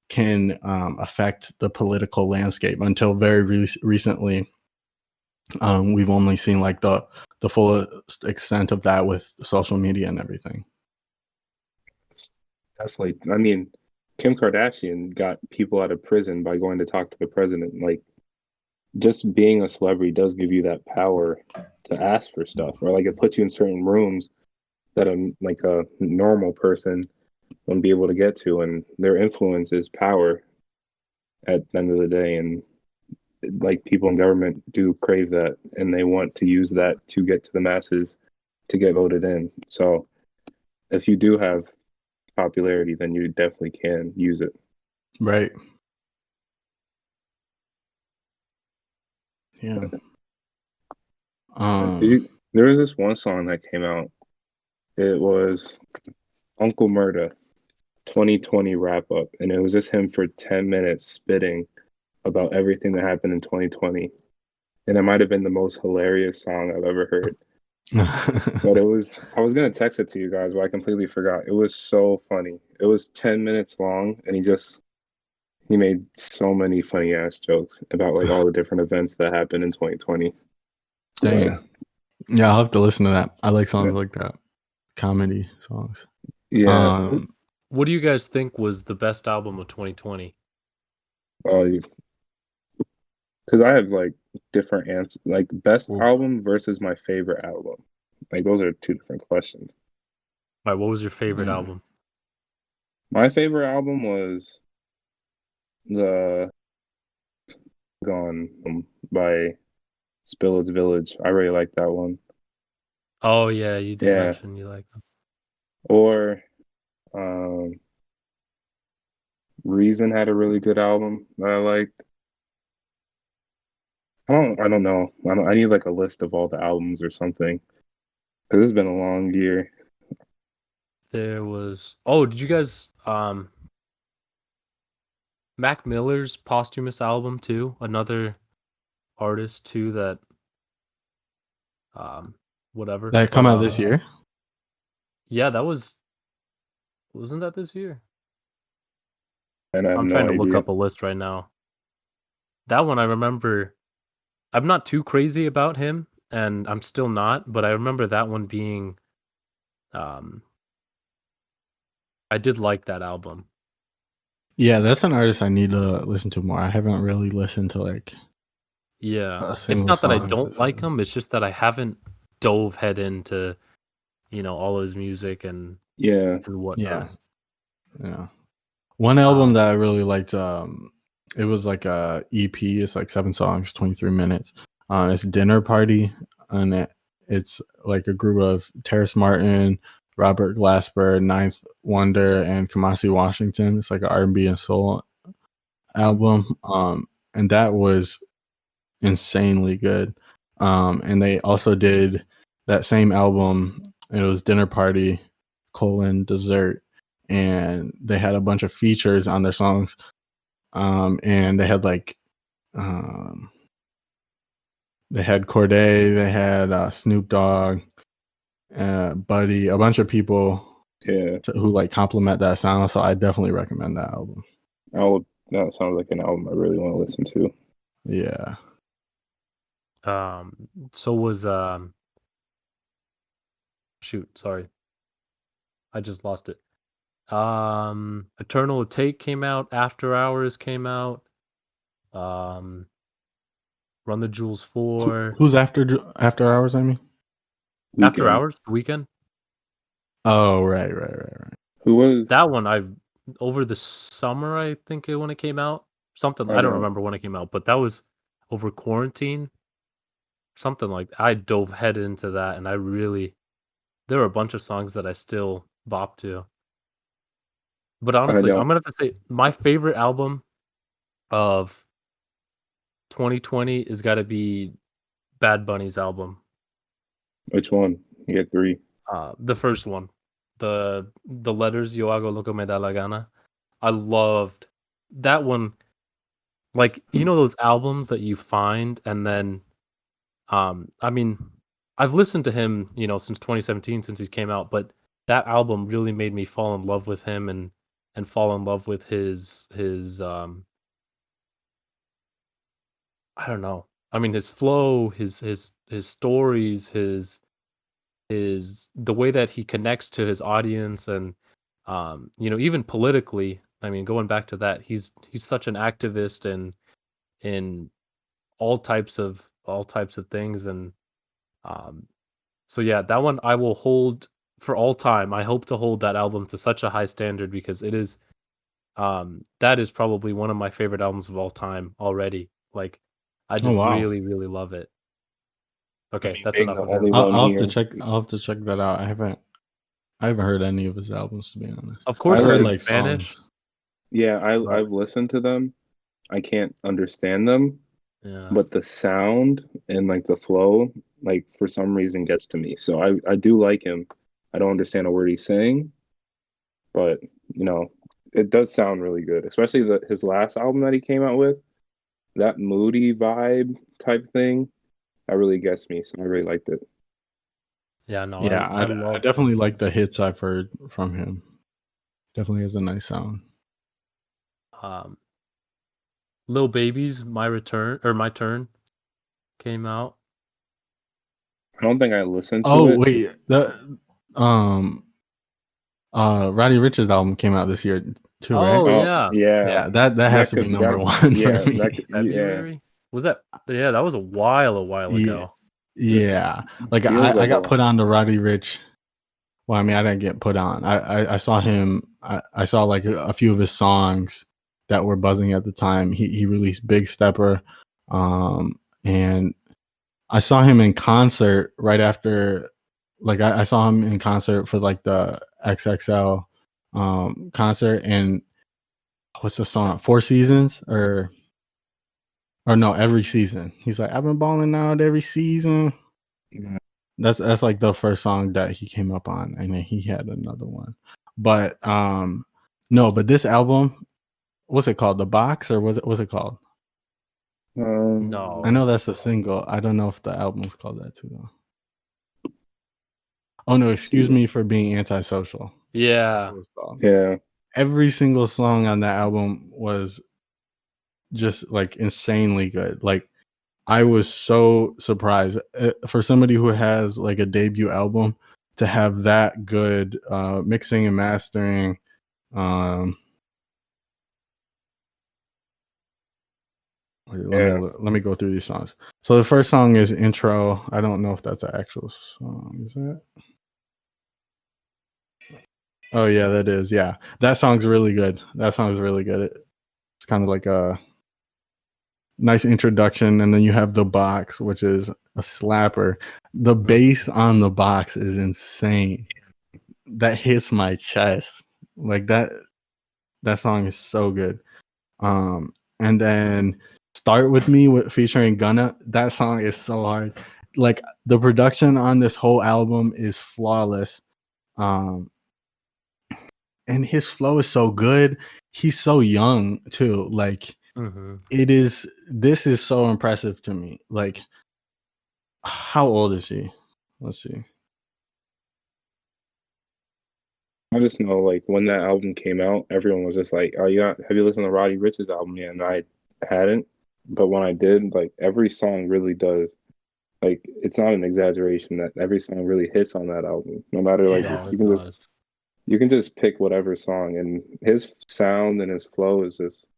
can affect the political landscape until very recently. We've only seen like the fullest extent of that with social media and everything. Definitely. I mean, Kim Kardashian got people out of prison by going to talk to the president. Like, just being a celebrity does give you that power to ask for stuff, or like it puts you in certain rooms that like a normal person wouldn't be able to get to, and their influence is power at the end of the day. And like, people in government do crave that, and they want to use that to get to the masses to get voted in. So if you do have popularity, then you definitely can use it. Right. Yeah. There was this one song that came out. It was Uncle Murda 2020 wrap up, and it was just him for 10 minutes spitting about everything that happened in 2020. And it might have been the most hilarious song I've ever heard. But I was gonna text it to you guys, but I completely forgot. It was so funny. It was 10 minutes long, and he made so many funny ass jokes about like all the different events that happened in 2020. Dang. Yeah, I'll have to listen to that. I like songs like that. Comedy songs. Yeah. What do you guys think was the best album of 2020? Because I have like different answers, like best album versus my favorite album. Like, those are two different questions. All right, what was your favorite album? My favorite album was the Gone by Spillage Village. I really like that one. Oh yeah, you did mention you like them. Or Reason had a really good album that I liked. I don't know. I need like a list of all the albums or something, because it's been a long year. There was did you guys Mac Miller's posthumous album too? Another artist too that whatever. That come out this year? Yeah, wasn't that this year? And I'm trying to look up a list right now. That one I remember. I'm not too crazy about him, and I'm still not, but I remember that one being I did like that album. Yeah, that's an artist I need to listen to more. I haven't really listened to like it's not that I don't like him, it's just that I haven't dove head into, all his music and whatnot. Yeah. One album that I really liked, it was like a EP. It's like 7 songs, 23 minutes. It's Dinner Party, and it's like a group of Terrace Martin, Robert Glasper, Ninth Wonder, and Kamasi Washington. It's like an R&B and soul album, and that was insanely good. And they also did that same album. It was Dinner Party : Dessert, and they had a bunch of features on their songs. And they had like they had Cordae, they had Snoop Dogg, Buddy, a bunch of people who like complement that sound. So I definitely recommend that album. That sounds like an album I really want to listen to. Yeah. So was shoot, sorry. I just lost it. Eternal Take came out, After Hours came out. Run the Jewels 4. Who's After Hours, I mean? Weeknd. After Hours, The Weeknd. Oh, right. Who was that one? Over the summer, I think, when it came out. Something I don't remember when it came out, but that was over quarantine. Something like that. I dove head into that, and there were a bunch of songs that I still bop to. But honestly, I'm gonna have to say my favorite album of 2020 is got to be Bad Bunny's album. Which one? You get 3. The first one, the letters Yo hago lo que me da la gana. I loved that one. Like, you know those albums that you find and then, I mean, I've listened to him, since 2017, since he came out, but that album really made me fall in love with him and fall in love with his I don't know. I mean, his flow, his stories, his the way that he connects to his audience, and even politically. I mean, going back to that, he's such an activist and in all types of things, and so yeah, that one I will hold for all time. I hope to hold that album to such a high standard because it is that is probably one of my favorite albums of all time already. Like, I just really, really love it. Okay, that's enough of him. I'll have to check. I'll have to check that out. I haven't heard any of his albums, to be honest. Of course, I it's heard, like Spanish. Songs. Yeah, I've listened to them. I can't understand them. Yeah. But the sound and like the flow, like for some reason gets to me. So I do like him. I don't understand a word he's saying, but it does sound really good, especially his last album that he came out with. That moody vibe type thing, that really gets me. So I really liked it. Yeah, no. Yeah, I definitely like the hits I've heard from him. Definitely has a nice sound. Lil Baby's My Turn came out. I don't think I listened to it. Oh wait, Roddy Ricch's album came out this year too, right? Oh yeah. That has to be number one for me. February? Was that? Yeah, that was a while ago. Yeah, like I got put on to Roddy Ricch. Well, I mean, I didn't get put on. I saw him. I saw like a few of his songs that were buzzing at the time. He released Big Stepper, and I saw him in concert right after. Like I saw him in concert for like the XXL concert, and what's the song? 4 Seasons or no, Every Season. He's like, I've been balling out every season. Yeah. That's like the first song that he came up on, and then he had another one. But no, but this album, what's it called? The Box, or what's it called? No, I know that's a single. I don't know if the album's called that too, though. Oh no, excuse me for being antisocial. Yeah. That's what it's called. Yeah. Every single song on that album was just like insanely good. Like, I was so surprised for somebody who has like a debut album to have that good mixing and mastering. Let me go through these songs. So the first song is Intro. I don't know if that's an actual song. Is that? Oh yeah, that is. Yeah, that song's really good. It's kind of like a nice introduction, and then you have The Box, which is a slapper. The bass on The Box is insane. That hits my chest. Like that song is so good. And then Start With Me featuring Gunna. That song is so hard. Like, the production on this whole album is flawless. And his flow is so good. He's so young too. Like, this is so impressive to me. Like, how old is he? Let's see. I just know, like, when that album came out, everyone was just like, have you listened to Roddy Ricch's album yet? And I hadn't. But when I did, like, every song really does. Like, it's not an exaggeration that every song really hits on that album. No matter, like, you can just pick whatever song, and his sound and his flow is just,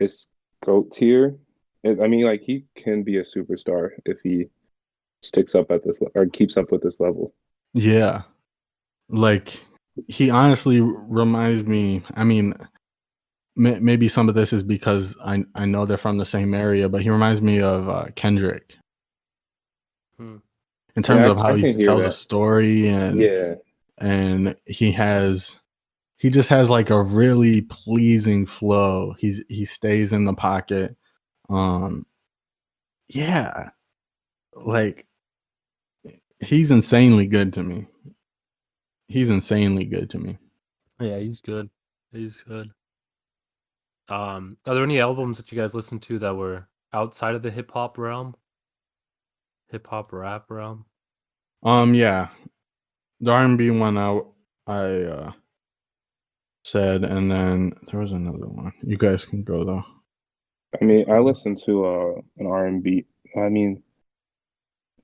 it's GOAT tier. I mean, like, he can be a superstar if he sticks up at this or keeps up with this level. Yeah, like, he honestly reminds me. I mean, maybe some of this is because I know they're from the same area, but he reminds me of Kendrick in terms of how he tells a story, and he just has like a really pleasing flow. He stays in the pocket. yeah, like he's insanely good to me. He's insanely good to me. Yeah, he's good. He's good. Are there any albums that you guys listened to that were outside of the hip hop realm? Hip hop rap realm? Yeah, the R&B one I said, and then there was another one. You guys can go though. I mean, I listened to an R&B. I mean,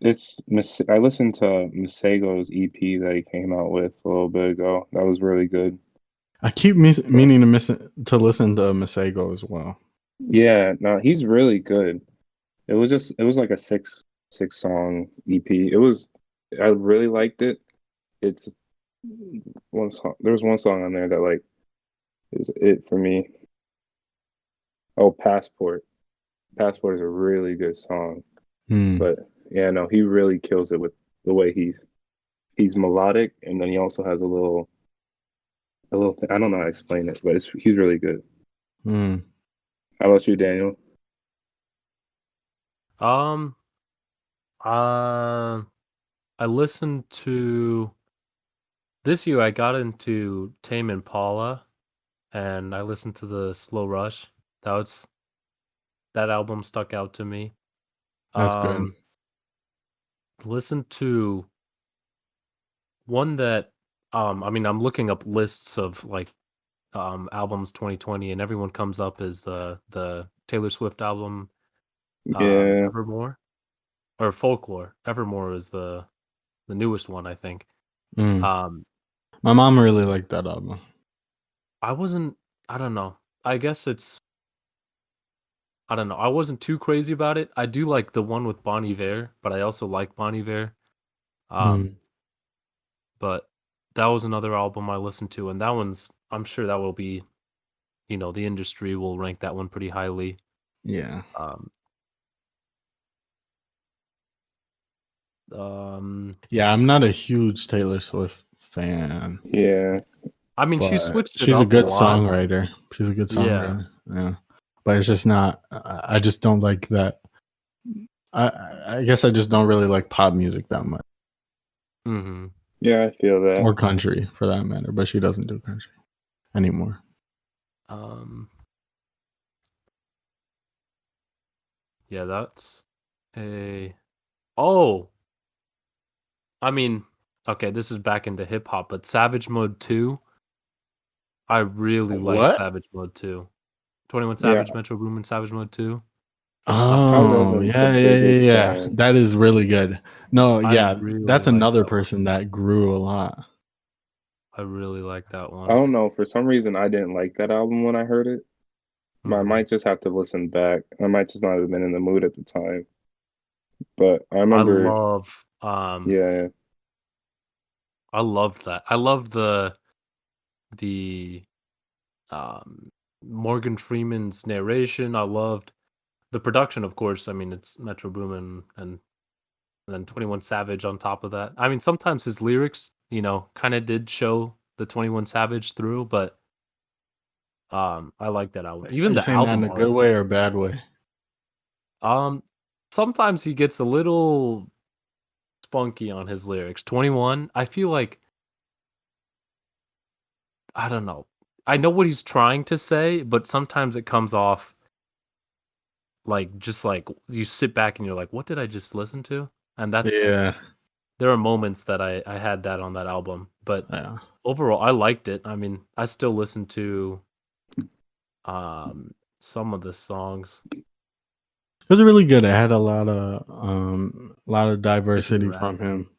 I listened to Masego's EP that he came out with a little bit ago. That was really good. I keep meaning to listen to Masego as well. Yeah, no, he's really good. It was like a six song EP. I really liked it. It's one song. There's one song on there that like is it for me. Oh, Passport. Passport is a really good song. But yeah, no, he really kills it with the way he's melodic, and then he also has a little thing. I don't know how to explain it, but he's really good. How about you, Daniel? I listened to this year. I got into Tame Impala, and I listened to the Slow Rush. That album stuck out to me. That's good. Listen to one that I mean, I'm looking up lists of like albums 2020, and everyone comes up as the Taylor Swift album, Yeah, Evermore or Folklore. Evermore is the newest one, I think. My mom really liked that album. I don't know. I guess I don't know. I wasn't too crazy about it. I do like the one with Bon Iver, but I also like Bon Iver. But that was another album I listened to, and that one's, I'm sure that will be, the industry will rank that one pretty highly. Yeah. Yeah, I'm not a huge Taylor Swift fan. Yeah. I mean, she switched it she's up a good a lot. songwriter. She's a good songwriter. Yeah. But it's just not, I just don't like that. I guess I just don't really like pop music that much. Mm-hmm. Yeah, I feel that. Or country for that matter, but she doesn't do country anymore. Yeah, that's oh, I mean, okay, this is back into hip hop, but Savage Mode 2, I really like Savage Mode 2. 21 Savage, Metro Boomin, Savage Mode 2. Oh, yeah. That is really good. No, yeah, that's another person that grew a lot. I really like that one. I don't know. For some reason, I didn't like that album when I heard it. I might just have to listen back. I might just not have been in the mood at the time. But I remember. I love. Yeah. I loved that. I loved the Morgan Freeman's narration. I loved the production, of course. I mean, it's Metro Boomin and then 21 Savage on top of that. I mean, sometimes his lyrics, kind of did show the 21 Savage through, but I like that album. Even the album in a good way or a bad way? Sometimes he gets a little spunky on his lyrics. 21, I feel like, I don't know. I know what he's trying to say, but sometimes it comes off like just like you sit back and you're like, what did I just listen to? And that's there are moments that I had that on that album, but overall I liked it. I mean, I still listen to some of the songs. It was really good. It had a lot of diversity from him,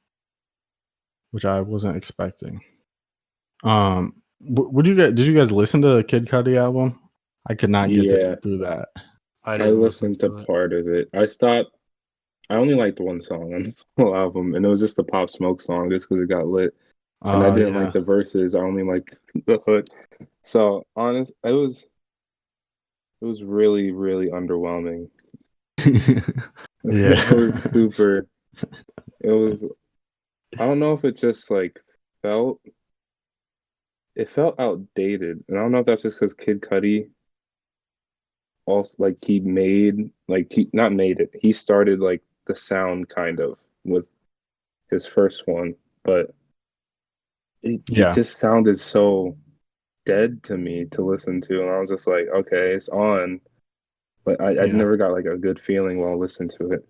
which I wasn't expecting. Did you guys listen to the Kid Cudi album? I could not get through that. I listened to part of it. I only liked one song on the whole album, and it was just the Pop Smoke song, just because it got lit. And I didn't like the verses. I only liked the hook. So honest, it was really, really underwhelming. Yeah. It was super. It was. I don't know if it just like felt outdated, and I don't know if that's just because Kid Cudi also like he made like he not made it. He started like the sound kind of with his first one, but it Yeah. just sounded so dead to me to listen to, and I was just like, okay, it's on, but I Yeah. never got like a good feeling while listening to it.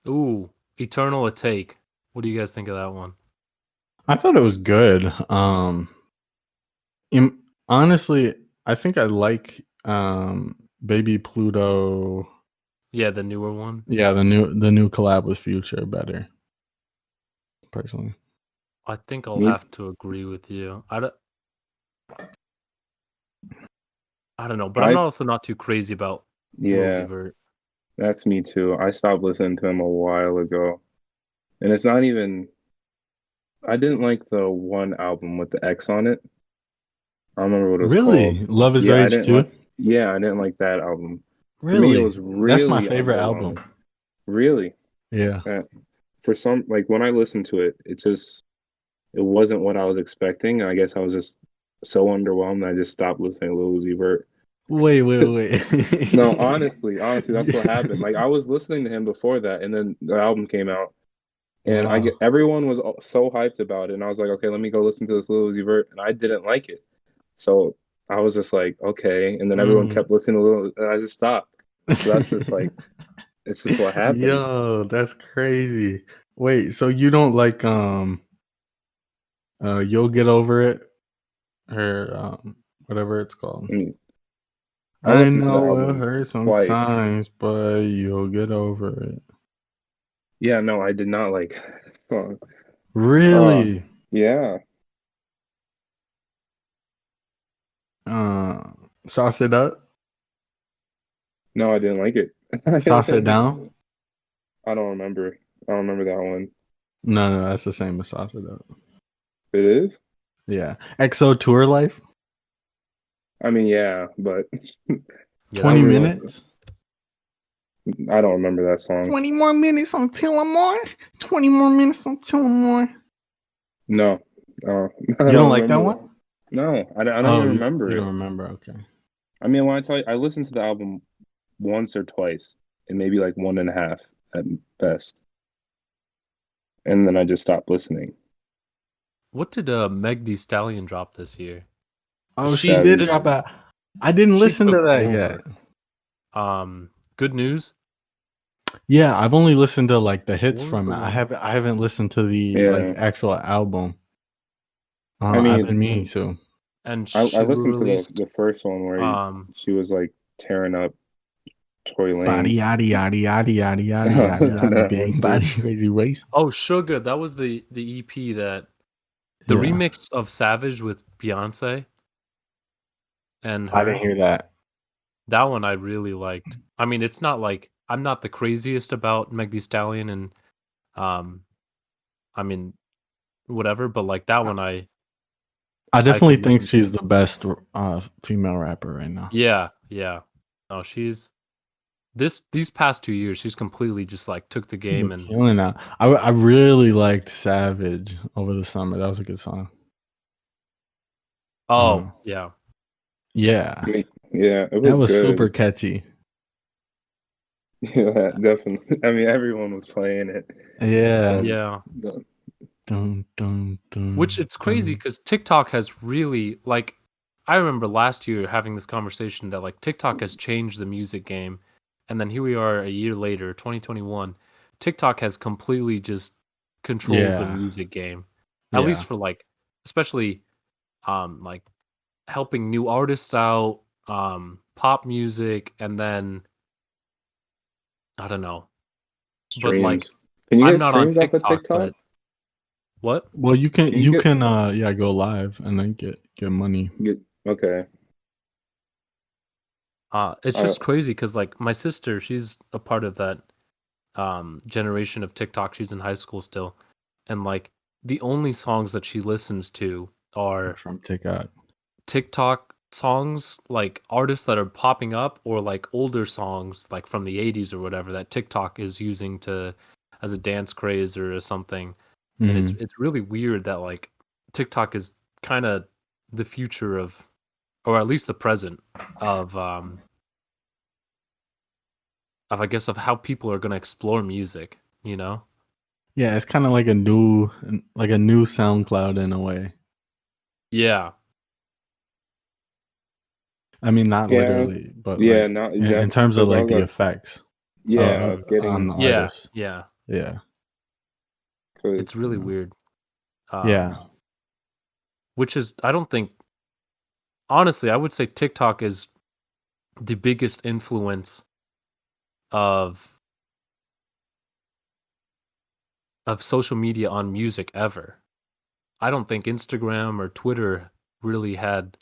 Ooh, Eternal Atake. What do you guys think of that one? I thought it was good. Honestly, I think I like Baby Pluto. Yeah, the newer one. Yeah, the new collab with Future better. Personally, I think I'll Me- have to agree with you. I don't know, but I'm I s- also not too crazy about Lil yeah, Uzi Vert. that's me too. I stopped listening to him a while ago, and it's not even. I didn't like the one album with the X on it. I don't remember what it was called. really, Love Is Yeah, I Rage didn't like. too. Yeah, I didn't like that album. For me, it Really, was that's my really favorite album. underwhelming. Really, Yeah. for some, like when I listened to it, it wasn't what I was expecting. I guess I was just so underwhelmed. I just stopped listening to Lil Uzi Vert. Wait. No, honestly, that's what happened. Yeah. Like I was listening to him before that, and then the album came out, and Wow. everyone was so hyped about it, and I was like, okay, let me go listen to this Lil Uzi Vert, and I didn't like it, so I was just like, okay, and then everyone kept listening to Lil, and I just stopped. So that's just like, it's just what happened. Yo, that's crazy. Wait, so you don't like You'll Get Over It or whatever it's called. I mean, I I listened to the know it album hurts twice. sometimes, but you'll get over it. Yeah, no, I did not like. Really? Yeah. Sauce It Up? No, I didn't like it. Sauce It Down? I don't remember. I don't remember that one. No, that's the same as Sauce It Up. It is? Yeah. EXO Tour Life? I mean, yeah, but Yeah, 20 that was minutes? I don't remember that song. 20 more minutes until I'm on. 20 more minutes until I'm on. No. I You don't like that remember one? No, I don't Oh, even remember you it. don't remember. Okay. I mean, when I tell you, I listened to the album once or twice, and maybe like one and a half at best. And then I just stopped listening. What did Meg Thee Stallion drop this year? Oh, she Savage. did drop out. I didn't She listen to took that over. yet. Good News. Yeah, I've only listened to like the hits What was from the it. one? I haven't listened to the Yeah. like actual album. I I've mean, been meaning to. And I she listened to released the first one where she was like tearing up Tory Body Lanez. yaddy yaddy yaddy yaddy yaddy I yaddy listened to yaddy that big one too. body crazy race. Oh, Sugar. That was the EP that the Yeah. remix of Savage with Beyonce. And I didn't hear that. That one I really liked. I mean, it's not like I'm not the craziest about Meg Thee Stallion and I mean whatever, but like that one I definitely could think listen she's to. the best female rapper right now. Yeah. No, she's these past 2 years, she's completely just like took the She's game been and killing that. I really liked Savage over the summer. That was a good song. yeah. Yeah. Yeah, it was That was good. super catchy. Yeah, definitely. I mean, everyone was playing it. Yeah. Yeah. Dun, dun, dun, Which it's crazy because TikTok has really like I remember last year having this conversation that like TikTok has changed the music game, and then here we are a year later, 2021. TikTok has completely just controls the Yeah. music game, at Yeah. least for like, especially like helping new artists out, pop music, and then I don't know, but like Streams. Can you I'm get not on streams off of TikTok, TikTok? but what? Well, you can you get- yeah, go live and then get money. Okay. It's just crazy because like my sister, she's a part of that generation of TikTok. She's in high school still, and like the only songs that she listens to are From TikTok songs, like artists that are popping up, or like older songs like from the 80s or whatever that TikTok is using to as a dance craze or something. And it's really weird that like TikTok is kind of the future of, or at least the present of I guess of how people are gonna explore music. You know? Yeah, it's kind of like a new SoundCloud in a way. Yeah. I mean, not Yeah, literally, but yeah, like not in exactly. terms of Because I like was the like, effects yeah, of on the getting, Yeah. artist. Yeah. Yeah, It's because really weird. yeah. Which is, I don't think, honestly, I would say TikTok is the biggest influence of social media on music ever. I don't think Instagram or Twitter really had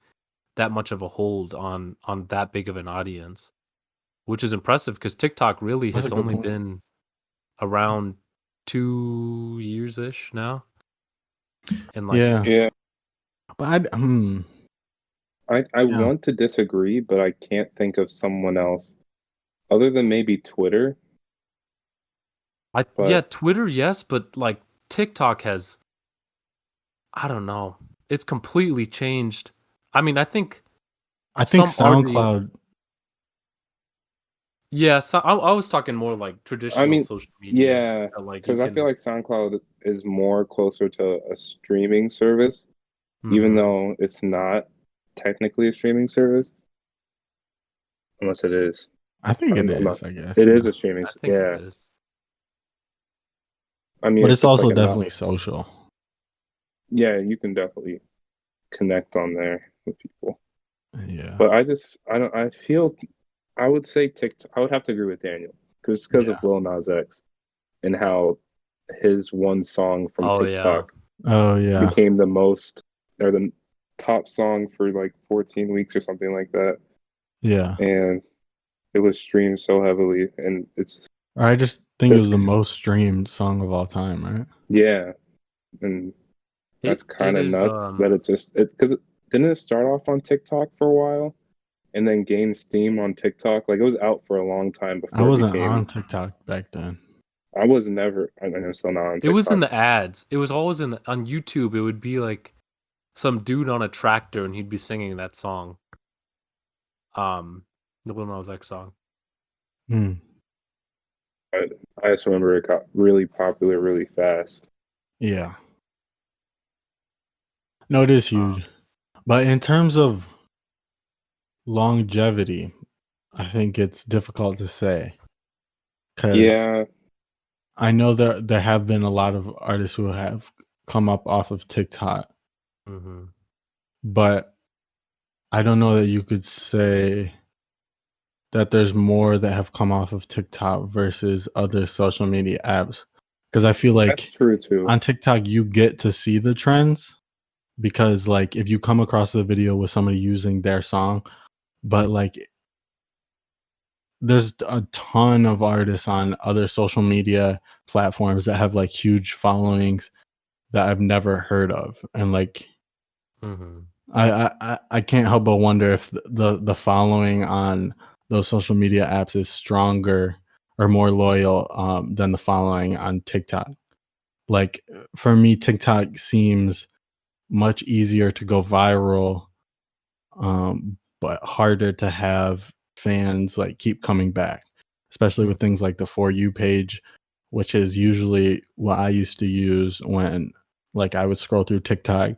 that much of a hold on that big of an audience, which is impressive because TikTok really That's a has good only point. been around 2 years ish now. And like, Yeah, yeah, but I yeah. want to disagree, but I can't think of someone else other than maybe Twitter. yeah, But Twitter, yes, but like TikTok has, I don't know, it's completely changed. I mean, I think I think some artists, SoundCloud. yeah, so I was talking more like I traditional mean, social media, yeah, like you because I feel can, like SoundCloud is more closer to a streaming service, even mhm. though it's not technically a streaming service, unless it is. I think it I'm not. is. I guess. It is Yeah, a streaming. I think it Yeah, is. I mean, but it's it's just also like a not. definitely social. Yeah, you can definitely connect on there with people. Yeah, But I don't. I feel. I would say TikTok. I would have to agree with Daniel because yeah. of Lil Nas X and how his one song from Oh yeah. TikTok Oh yeah, became the most or the top song for like 14 weeks or something like that, yeah. and it was streamed so heavily, and it's just, I just think it was that's the most streamed song of all time, right? yeah, and that's It kind of is nuts that it because didn't it start off on TikTok for a while and then gain steam on TikTok? Like it was out for a long time I before it wasn't became. on TikTok back then. I was never. I mean, I'm still not on it was in TikTok. the ads. It was always in the, on YouTube. It would be like some dude on a tractor and he'd be singing that song. The Lil Nas X song. Hmm. I just remember it got really popular really fast. Yeah. No, it is huge. But in terms of longevity, I think it's difficult to say because Yeah, I know there have been a lot of artists who have come up off of TikTok, Mm-hmm. but I don't know that you could say that there's more that have come off of TikTok versus other social media apps. Because I feel that's like true too. on TikTok, you get to see the trends because, like, if you come across a video with somebody using their song, but like, there's a ton of artists on other social media platforms that have like huge followings that I've never heard of, and like Mm-hmm. I can't help but wonder if the following on those social media apps is stronger or more loyal than the following on TikTok. Like for me, TikTok seems much easier to go viral, but harder to have fans like keep coming back, especially with things like the For You page, which is usually what I used to use when like I would scroll through TikTok.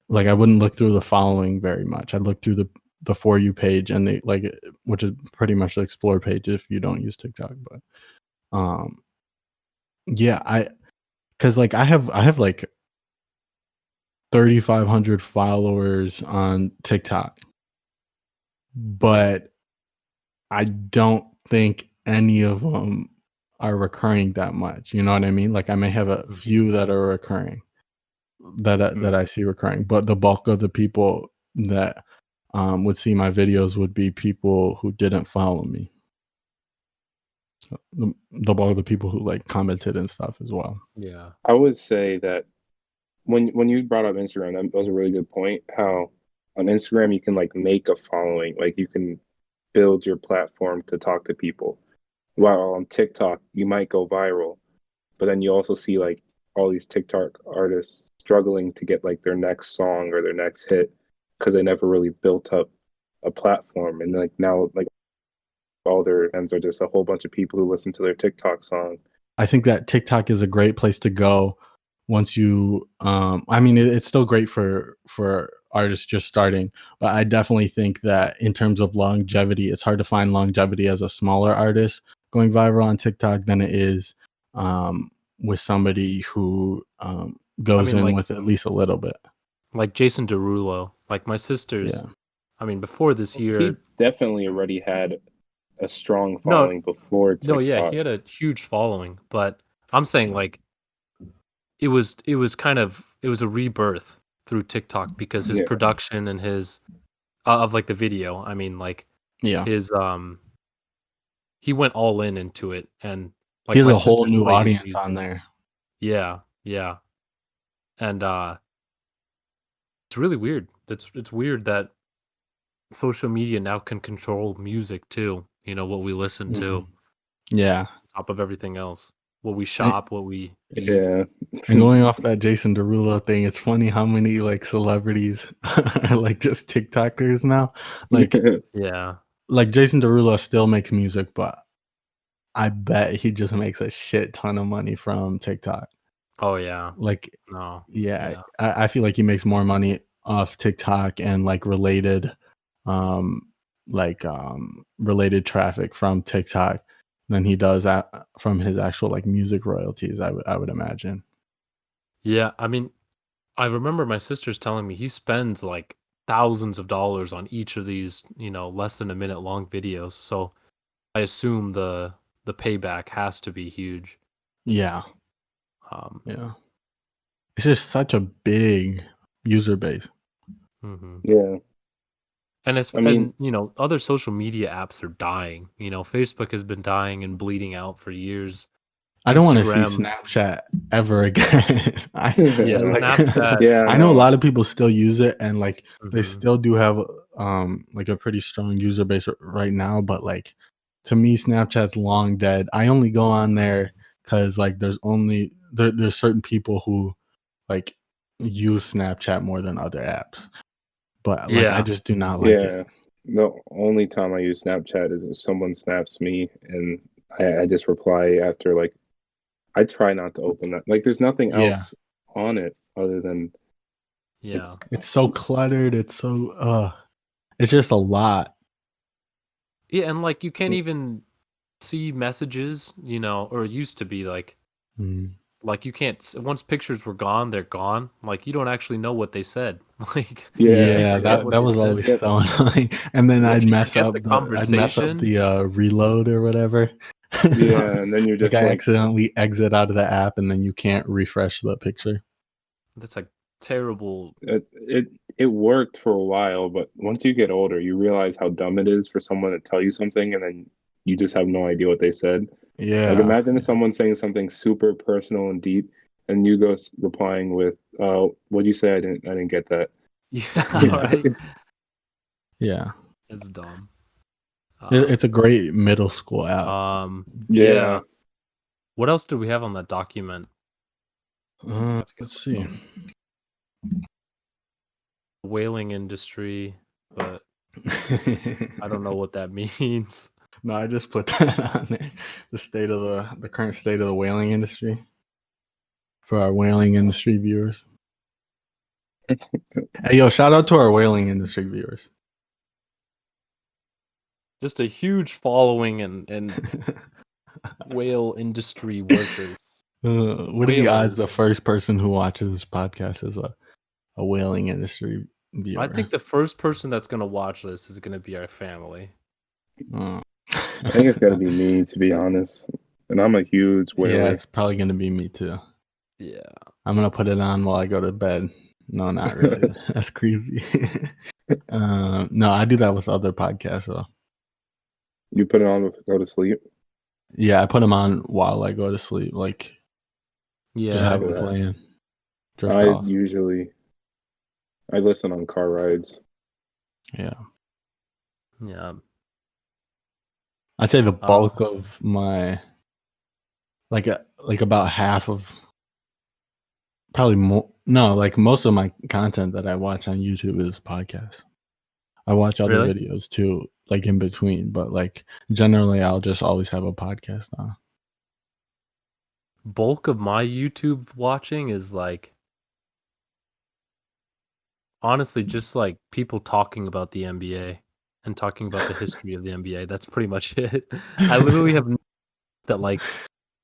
Like I wouldn't look through the following very much. I'd look through the For You page and they like which is pretty much the explore page if you don't use TikTok. But um yeah, because like I have like 3,500 followers on TikTok, but I don't think any of them are recurring that much. You know what I mean? Like I may have a few that are recurring that I see recurring, but the bulk of the people that would see my videos would be people who didn't follow me. The bulk of the people who like commented and stuff as well. Yeah. I would say that when you brought up Instagram, that was a really good point. How on Instagram you can like make a following, like you can build your platform to talk to people. While on TikTok you might go viral, but then you also see like all these TikTok artists struggling to get like their next song or their next hit because they never really built up a platform. And like now, like all their ends are just a whole bunch of people who listen to their TikTok song. I think that TikTok is a great place to go once you I mean it's still great for artists just starting, but I definitely think that in terms of longevity, it's hard to find longevity as a smaller artist going viral on TikTok than it is with somebody who goes in with at least a little bit. Like Jason Derulo, like my sisters. Yeah. I mean, before this year, he definitely already had a strong following before TikTok. No, yeah, he had a huge following, but I'm saying like it was a rebirth through TikTok because his production and his of like the video. I mean, like his he went all into it, and like he has a whole new audience on there. Yeah, and it's really weird. It's weird that social media now can control music too. You know what we listen to. Yeah, on top of everything else, what we shop, what we eat. Yeah. And going off that Jason Derulo thing, it's funny how many like celebrities are like just TikTokers now. Like yeah, like Jason Derulo still makes music, but I bet he just makes a shit ton of money from TikTok. Oh yeah. Like no. Yeah. I feel like he makes more money off TikTok and like related related traffic from TikTok than he does from his actual like music royalties, I would imagine. Yeah, I mean, I remember my sisters telling me he spends like thousands of dollars on each of these, less than a minute long videos. So I assume the payback has to be huge. Yeah. Yeah. It's just such a big user base. Mm-hmm. Yeah. And and other social media apps are dying. Facebook has been dying and bleeding out for years. I don't want to see Snapchat ever again. Snapchat. I know a lot of people still use it, and like they still do have like a pretty strong user base right now. But like to me, Snapchat's long dead. I only go on there because like there's certain people who like use Snapchat more than other apps. But like I just do not like it. The only time I use Snapchat is if someone snaps me and I just reply after like I try not to open that. Like there's nothing else on it other than it's so cluttered. It's so it's just a lot. Yeah, and like you can't even see messages, or it used to be like like you can't, once pictures were gone, they're gone. Like you don't actually know what they said. Like that was always so annoying. And then I'd mess up the reload or whatever. Yeah, and then you're just like I accidentally exit out of the app, and then you can't refresh the picture. That's like terrible. It worked for a while, but once you get older, you realize how dumb it is for someone to tell you something, and then you just have no idea what they said. Yeah. Like imagine if someone saying something super personal and deep, and you go replying with, "What'd you say? I didn't get that." Yeah. Right. Yeah. It's dumb. It's a great middle school app. Yeah. What else do we have on that document? Let's see. Whaling industry, but I don't know what that means. No, I just put that on there. The current state of the whaling industry for our whaling industry viewers. Hey, yo, shout out to our whaling industry viewers. Just a huge following and whale industry workers. What are the odds the first person who watches this podcast is a whaling industry viewer? I think the first person that's going to watch this is going to be our family. I think it's got to be me, to be honest. And I'm a huge whaler. Yeah, it's probably going to be me too. Yeah. I'm going to put it on while I go to bed. No, not really. That's creepy. No, I do that with other podcasts though. You put it on to go to sleep? Yeah, I put them on while I go to sleep. Like, just have it playing. I listen on car rides. Yeah. Yeah. I'd say the bulk of my, like about half of, probably more. No, like most of my content that I watch on YouTube is podcasts. I watch other Really? videos too, like in between, but like generally I'll just always have a podcast on. Bulk of my YouTube watching is like honestly just like people talking about the NBA and talking about the history of the NBA. That's pretty much it. I literally have that like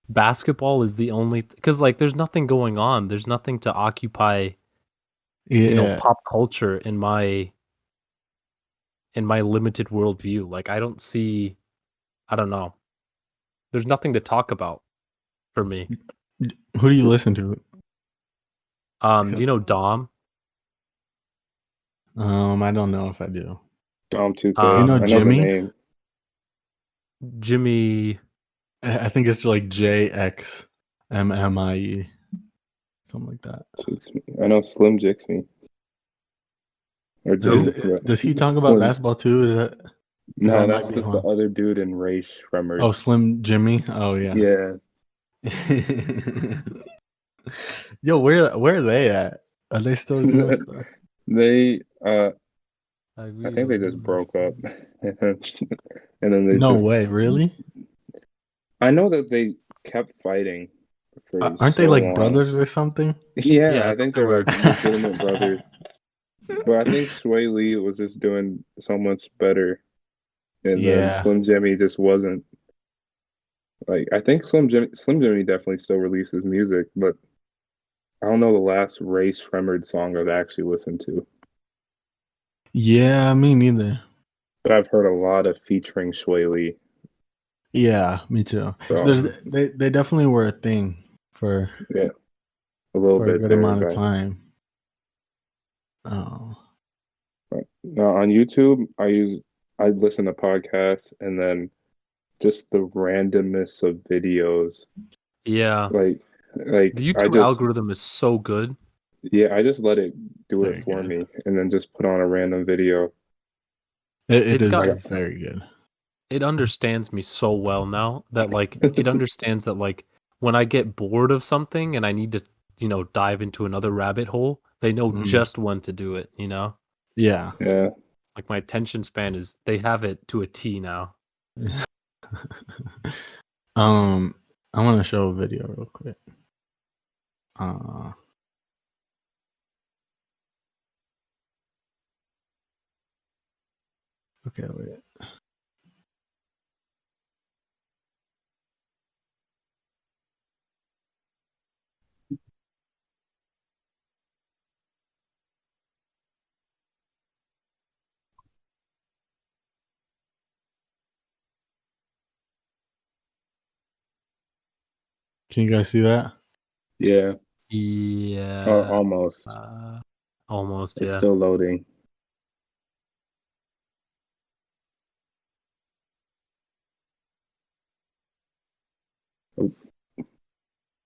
basketball is the only because like there's nothing going on. There's nothing to occupy, Yeah. pop culture in my limited worldview. Like I don't see, I don't know. There's nothing to talk about for me. Who do you listen to? Do you know Dom? I don't know if I do. Dom 2K. You know I know the Jimmy? name. Jimmy. I think it's like JXMMIE, something like that. I know Slim Jix me. Or Jimmy. Does he talk about Slim. basketball too? Is that? No, that that's might be just the one. other dude in Ray Shremmerd. Oh, Slim Jimmy. Oh yeah. Yeah. Yo, where are they at? Are they still doing stuff? They I think they just broke up. And then they No way, really? I know that they kept fighting for Aren't so they like long. brothers or something? Yeah, I think they they're were. like legitimate brothers. But I think Sway Lee was just doing so much better. And then Yeah. Slim Jimmy just wasn't. Like I think Slim Jimmy definitely still releases music, but I don't know the last Ray Shremmerd song I've actually listened to. Yeah, me neither. But I've heard a lot of featuring Sway Lee. Yeah, me too. So They definitely were a thing for a little for a bit good there, amount of but time. Oh. now on YouTube, I listen to podcasts and then just the randomness of videos. Yeah. Like The I YouTube just algorithm is so good. yeah, I just let it do Very it for good. me and then just put on a random video. It It's is got- very good. It understands me so well now that like it understands that like when I get bored of something and I need to, dive into another rabbit hole, they know Mhm. just when to do it, Yeah. Yeah. Like my attention span they have it to a T now. I want to show a video real quick. Okay, wait. Can you guys see that? Yeah. Yeah. Almost. Almost, It's yeah. still loading.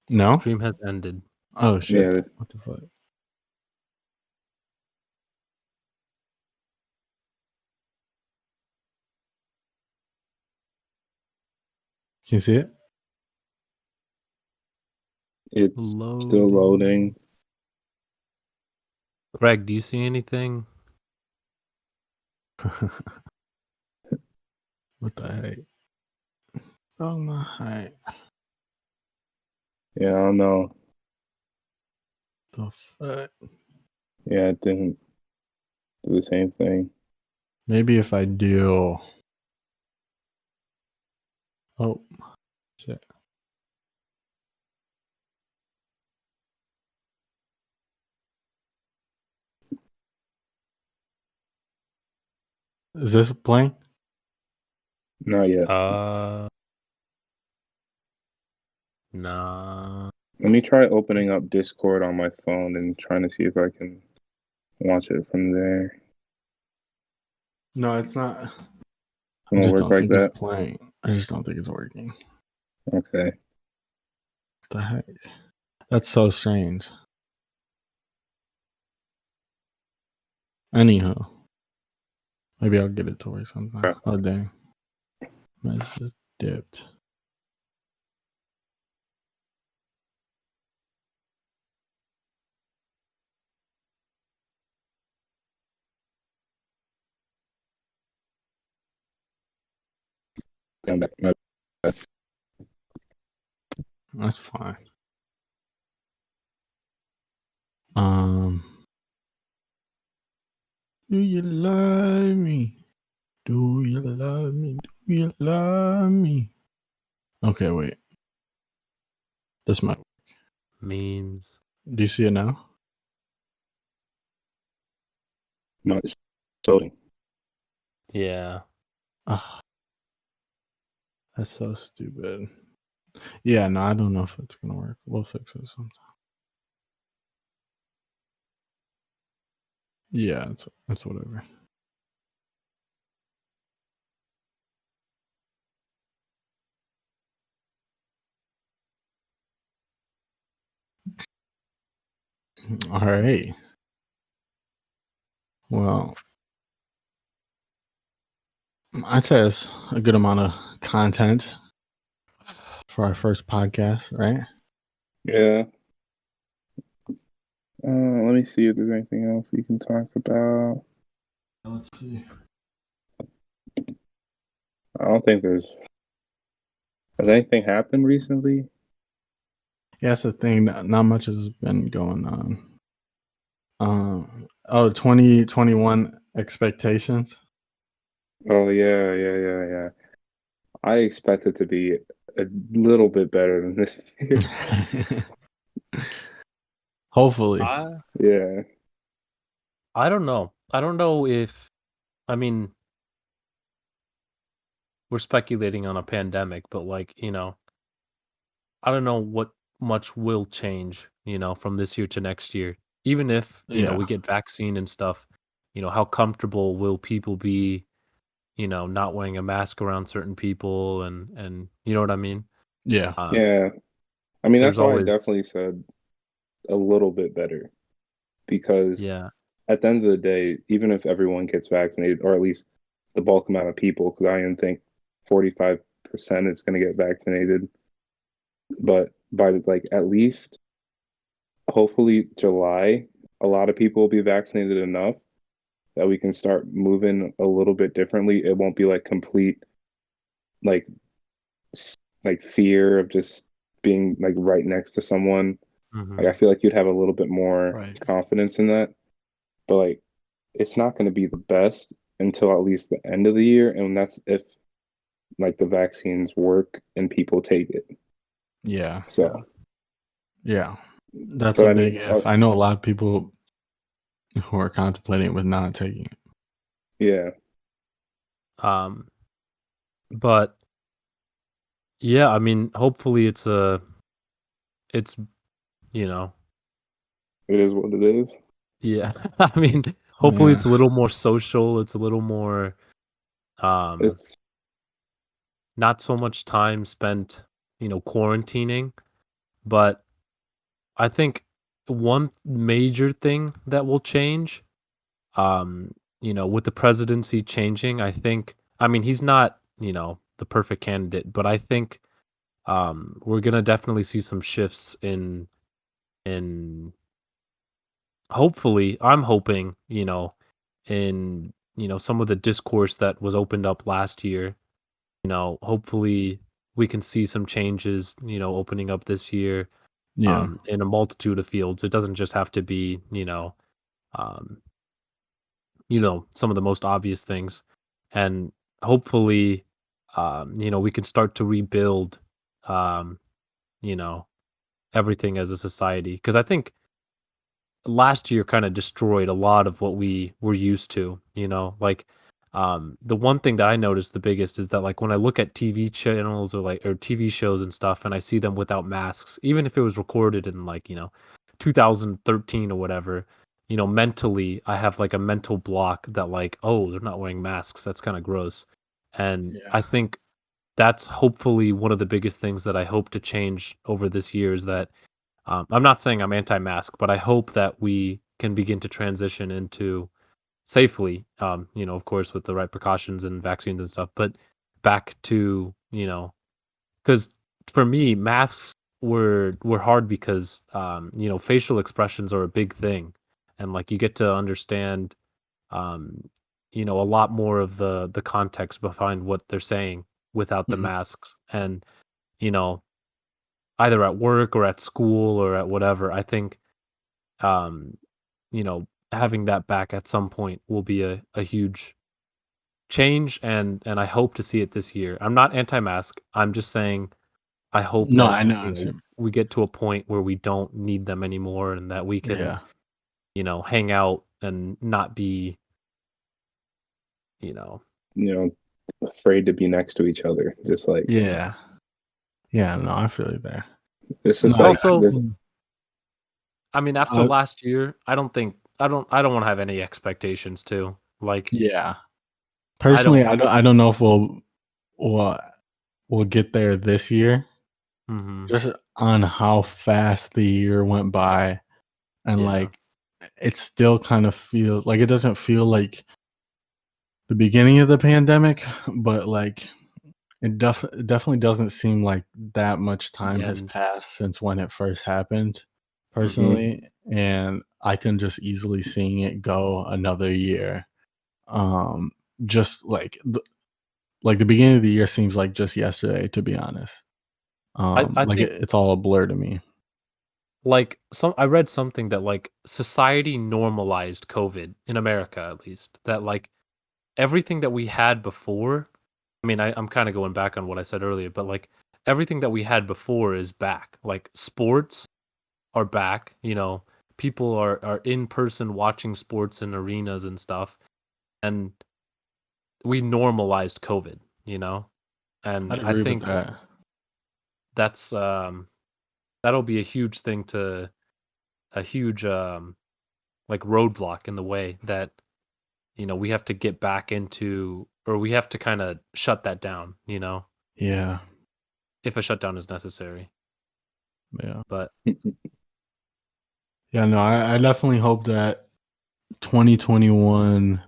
No? Stream has ended. Oh shit. Yeah. What the fuck? Can you see it? It's still loading. Greg, do you see anything? What the heck? Oh my height. Yeah, I don't know. The fuck? Yeah, it didn't do the same thing. Maybe if I do. Oh shit. Is this playing? Not yet. Nah. Let me try opening up Discord on my phone and trying to see if I can watch it from there. No, it's not. I It'll just work don't like think that. it's playing. I just don't think it's working. Okay. What the heck? That's so strange. Anyhow. Maybe I'll get it to work sometime. Yeah. Oh dang. Message just dipped. That's fine. Do you love me? Do you love me? Do you love me? Okay, wait. This might memes. Do you see it now? No, it's loading. Yeah. Oh, that's so stupid. Yeah, no, I don't know if it's gonna work. We'll fix it sometime. Yeah, it's whatever. All right. Well, I'd say it's a good amount of content for our first podcast, right? Yeah. Let me see if there's anything else we can talk about. Let's see. I don't think has anything happened recently? Yeah, that's the thing. Not much has been going on. 2021 expectations. Oh yeah. I expect it to be a little bit better than this year. Hopefully. Yeah. I don't know. I don't know if, I mean, we're speculating on a pandemic, but like, I don't know what much will change, from this year to next year. Even if, Yeah. we get vaccine and stuff, how comfortable will people be, not wearing a mask around certain people and you know what I mean? Yeah. Yeah. I mean, that's There's why I always, definitely said a little bit better because yeah, at the end of the day, even if everyone gets vaccinated, or at least the bulk amount of people, because I even think 45% is going to get vaccinated, but by like at least hopefully July, a lot of people will be vaccinated enough that we can start moving a little bit differently. It won't be like complete like like fear of just being like right next to someone. Like I feel like you'd have a little bit more confidence in that. But like it's not going to be the best until at least the end of the year, and that's if like the vaccines work and people take it. Yeah. So yeah, that's a big if. I know a lot of people who are contemplating with not taking it. Yeah. But yeah, I mean, hopefully it's it is what it is. Yeah. I mean, hopefully it's a little more social. It's a little more, It's not so much time spent, quarantining. But I think one major thing that will change, with the presidency changing, I mean, he's not, the perfect candidate, but I think, we're gonna definitely see some shifts in hopefully, I'm hoping, in, some of the discourse that was opened up last year, hopefully we can see some changes, opening up this year, Yeah. in a multitude of fields. It doesn't just have to be, um, some of the most obvious things. And hopefully, we can start to rebuild, um, you know, everything as a society. Because I think last year kind of destroyed a lot of what we were used to, like the one thing that I noticed the biggest is that like when I look at TV channels or TV shows and stuff and I see them without masks, even if it was recorded in like, 2013 or whatever, mentally I have like a mental block that like, oh, they're not wearing masks. That's kind of gross. And I think that's hopefully one of the biggest things that I hope to change over this year is that I'm not saying I'm anti-mask, but I hope that we can begin to transition into safely, of course, with the right precautions and vaccines and stuff, but back to, because for me, masks were hard because, facial expressions are a big thing, and like you get to understand, um, a lot more of the context behind what they're saying without the Mhm. masks, and you know, either at work or at school or at whatever. I think, um, having that back at some point will be a huge change, and I hope to see it this year. I'm not anti-mask. I'm just saying I hope No, that I know. Too. we get to a point where we don't need them anymore, and that we can Yeah. hang out and not be you know You know, afraid to be next to each other. Just like Yeah. Yeah. No, I feel you there. it's No, just like also, this. I mean, after last year, I don't want to have any expectations too. Like, yeah. Personally, I I don't know if we'll we'll get there this year. Mhm. Just on how fast the year went by, and Yeah. like it still kind of feels like it doesn't feel like the beginning of the pandemic, but like it definitely doesn't seem like that much time has And passed since when it first happened, Mhm. personally, and I can just easily seeing it go another year. Um, just like the beginning of the year seems like just yesterday, to be honest. I Like think it's all a blur to me. like I read something that like society normalized COVID in America, at least, that like everything that we had before. I mean, I'm kind of going back on what I said earlier, but like everything that we had before is back. Like sports are back. People are in person watching sports in arenas and stuff, and we normalized COVID. And I'd I agree with think that. that's that'll be a huge thing a huge like roadblock in the way that we have to get back into, or we have to kind of shut that down, Yeah, if a shutdown is necessary. yeah, But yeah. No, I definitely hope that 2021.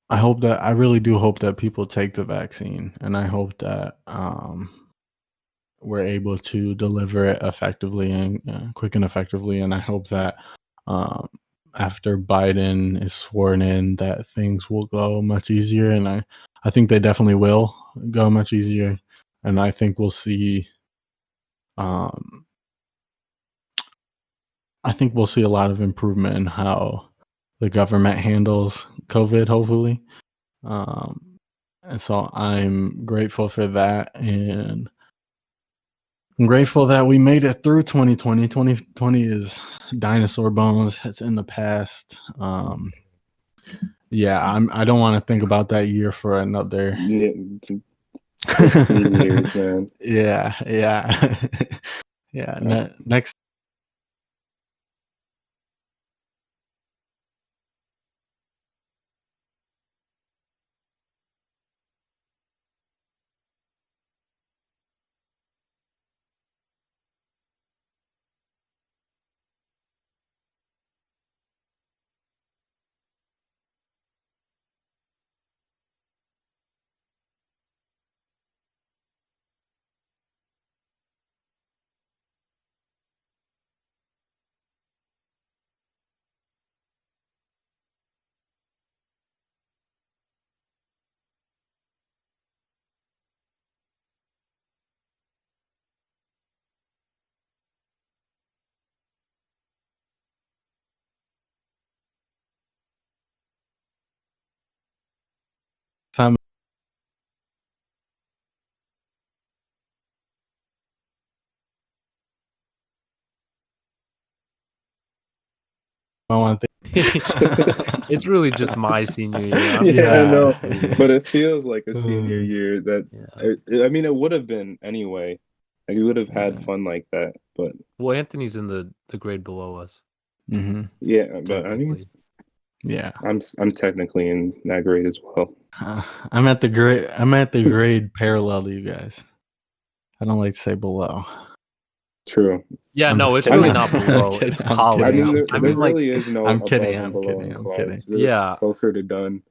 I really do hope that people take the vaccine, and I hope that we're able to deliver it effectively and quick and effectively. And I hope that um, after Biden is sworn in, that things will go much easier. And I think they definitely will go much easier. And I think we'll see. Um, I think we'll see a lot of improvement in how the government handles COVID. Hopefully, um, and so I'm grateful for that, and I'm grateful that we made it through 2020. 2020 is dinosaur bones. It's in the past. Yeah, I don't want to think about that year for another. Yeah, 15 years, man. Yeah, yeah, yeah. Next time, I want to it's really just my senior year. I'm Yeah, I know, yeah. but it feels like a senior Uh, year that Yeah. I mean, it would have been anyway. Like we would have had yeah. fun like that, but Well, Anthony's in the grade below us, Hmm. yeah, but I mean, technically. Yeah. I'm technically in that grade as well. I'm at the grade. I'm at the grade parallel to you guys. I don't like to say below. True. Yeah, I'm no, just it's kidding. really I'm, not I'm below. kidding. It's I'm I kidding. college. mean, I'm I there mean, kidding. like, really is no I'm kidding. above and I'm below kidding. in I'm college. kidding. It's yeah, closer to done.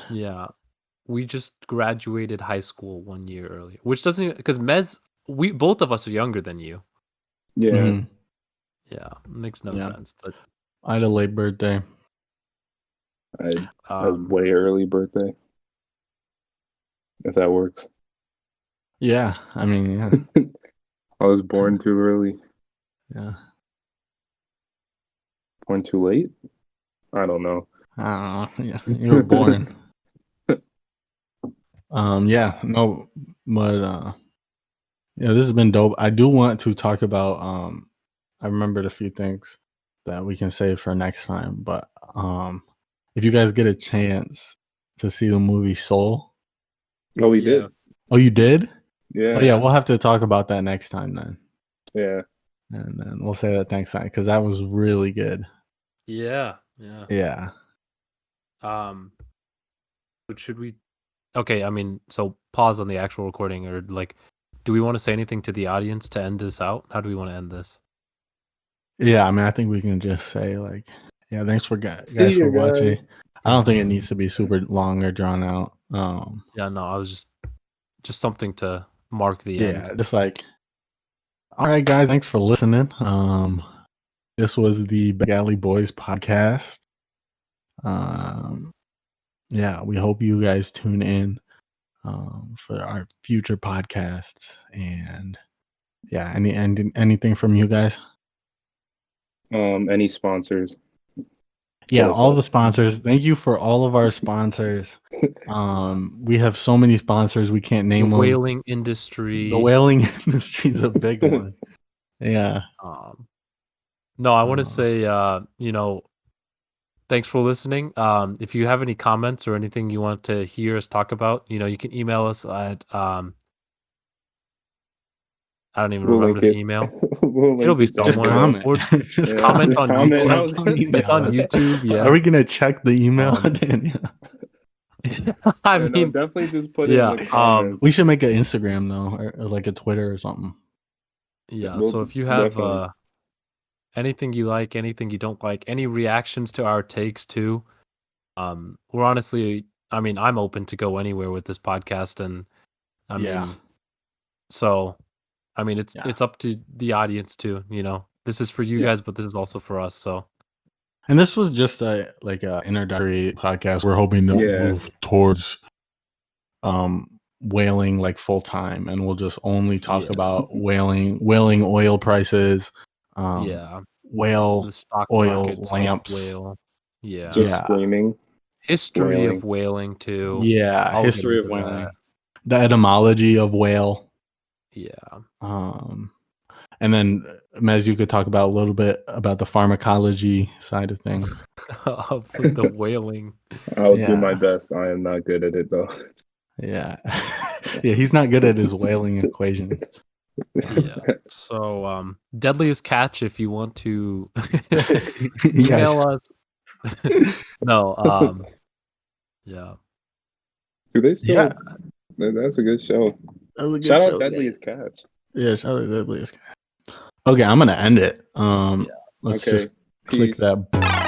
yeah. We just graduated high school 1 year earlier, which doesn't, because Mez, we both of us are younger than you. Yeah, Mhm. Yeah, makes no Yeah. sense. But I had a late birthday. I had a um, way early birthday. if that works. Yeah, I mean, yeah. I was born too early. Yeah. Born too late? I don't know. I don't know. Yeah, you were born. Yeah, no, but yeah, this has been dope. I do want to talk about I remembered a few things that we can save for next time, but if you guys get a chance to see the movie Soul. Oh, we did. Oh, you did? Yeah. Oh, yeah, we'll have to talk about that next time then. Yeah. And then we'll say that next time because that was really good. Yeah. Yeah. But should we? Okay, I mean, so pause on the actual recording, or like, do we want to say anything to the audience to end this out? How do we want to end this? Yeah, I mean, I think we can just say like, yeah, thanks for guys See for you watching. guys. I don't think it needs to be super long or drawn out. Yeah, no, I was just something to mark the end. Yeah, just like, all right, guys, thanks for listening. This was the Big Alley Boys podcast. Yeah, we hope you guys tune in for our future podcasts. And yeah, anything from you guys? Any sponsors? Yeah, all the sponsors. Thank you for all of our sponsors. We have so many sponsors we can't name The them. whaling industry. The whaling industry is a big one. Yeah. No, I want to say, thanks for listening. If you have any comments or anything you want to hear us talk about, you can email us at I don't even remember the email. It'll be somewhere. Just comment. Or just comment on YouTube. It's on YouTube. YouTube. Yeah. Are we gonna check the email, Daniel? I mean, definitely just put it in the comments. We should make an Instagram though, or like a Twitter or something. Yeah. So if you have anything you like, anything you don't like, any reactions to our takes too, we're honestly, I mean, I'm open to go anywhere with this podcast, and I mean, so. I mean, it's up to the audience too. This is for you guys, but this is also for us. So, and this was just a introductory podcast. We're hoping to move towards whaling like full time, and we'll just only talk about whaling oil prices. Whale stock oil lamps. Whale. Yeah, just screaming. History of whaling too. Yeah, history of whaling. The etymology of whale. Yeah. And then Mez, you could talk about a little bit about the pharmacology side of things. Of the whaling. I'll do my best. I am not good at it though. Yeah. Yeah, he's not good at his whaling equation. Yeah. So deadliest catch if you want to email us. No, yeah. Do they still? Yeah. That's a good show. Shout out Deadliest Catch. Yeah, shout out Deadliest Catch. Okay, I'm gonna end it. Let's just click that.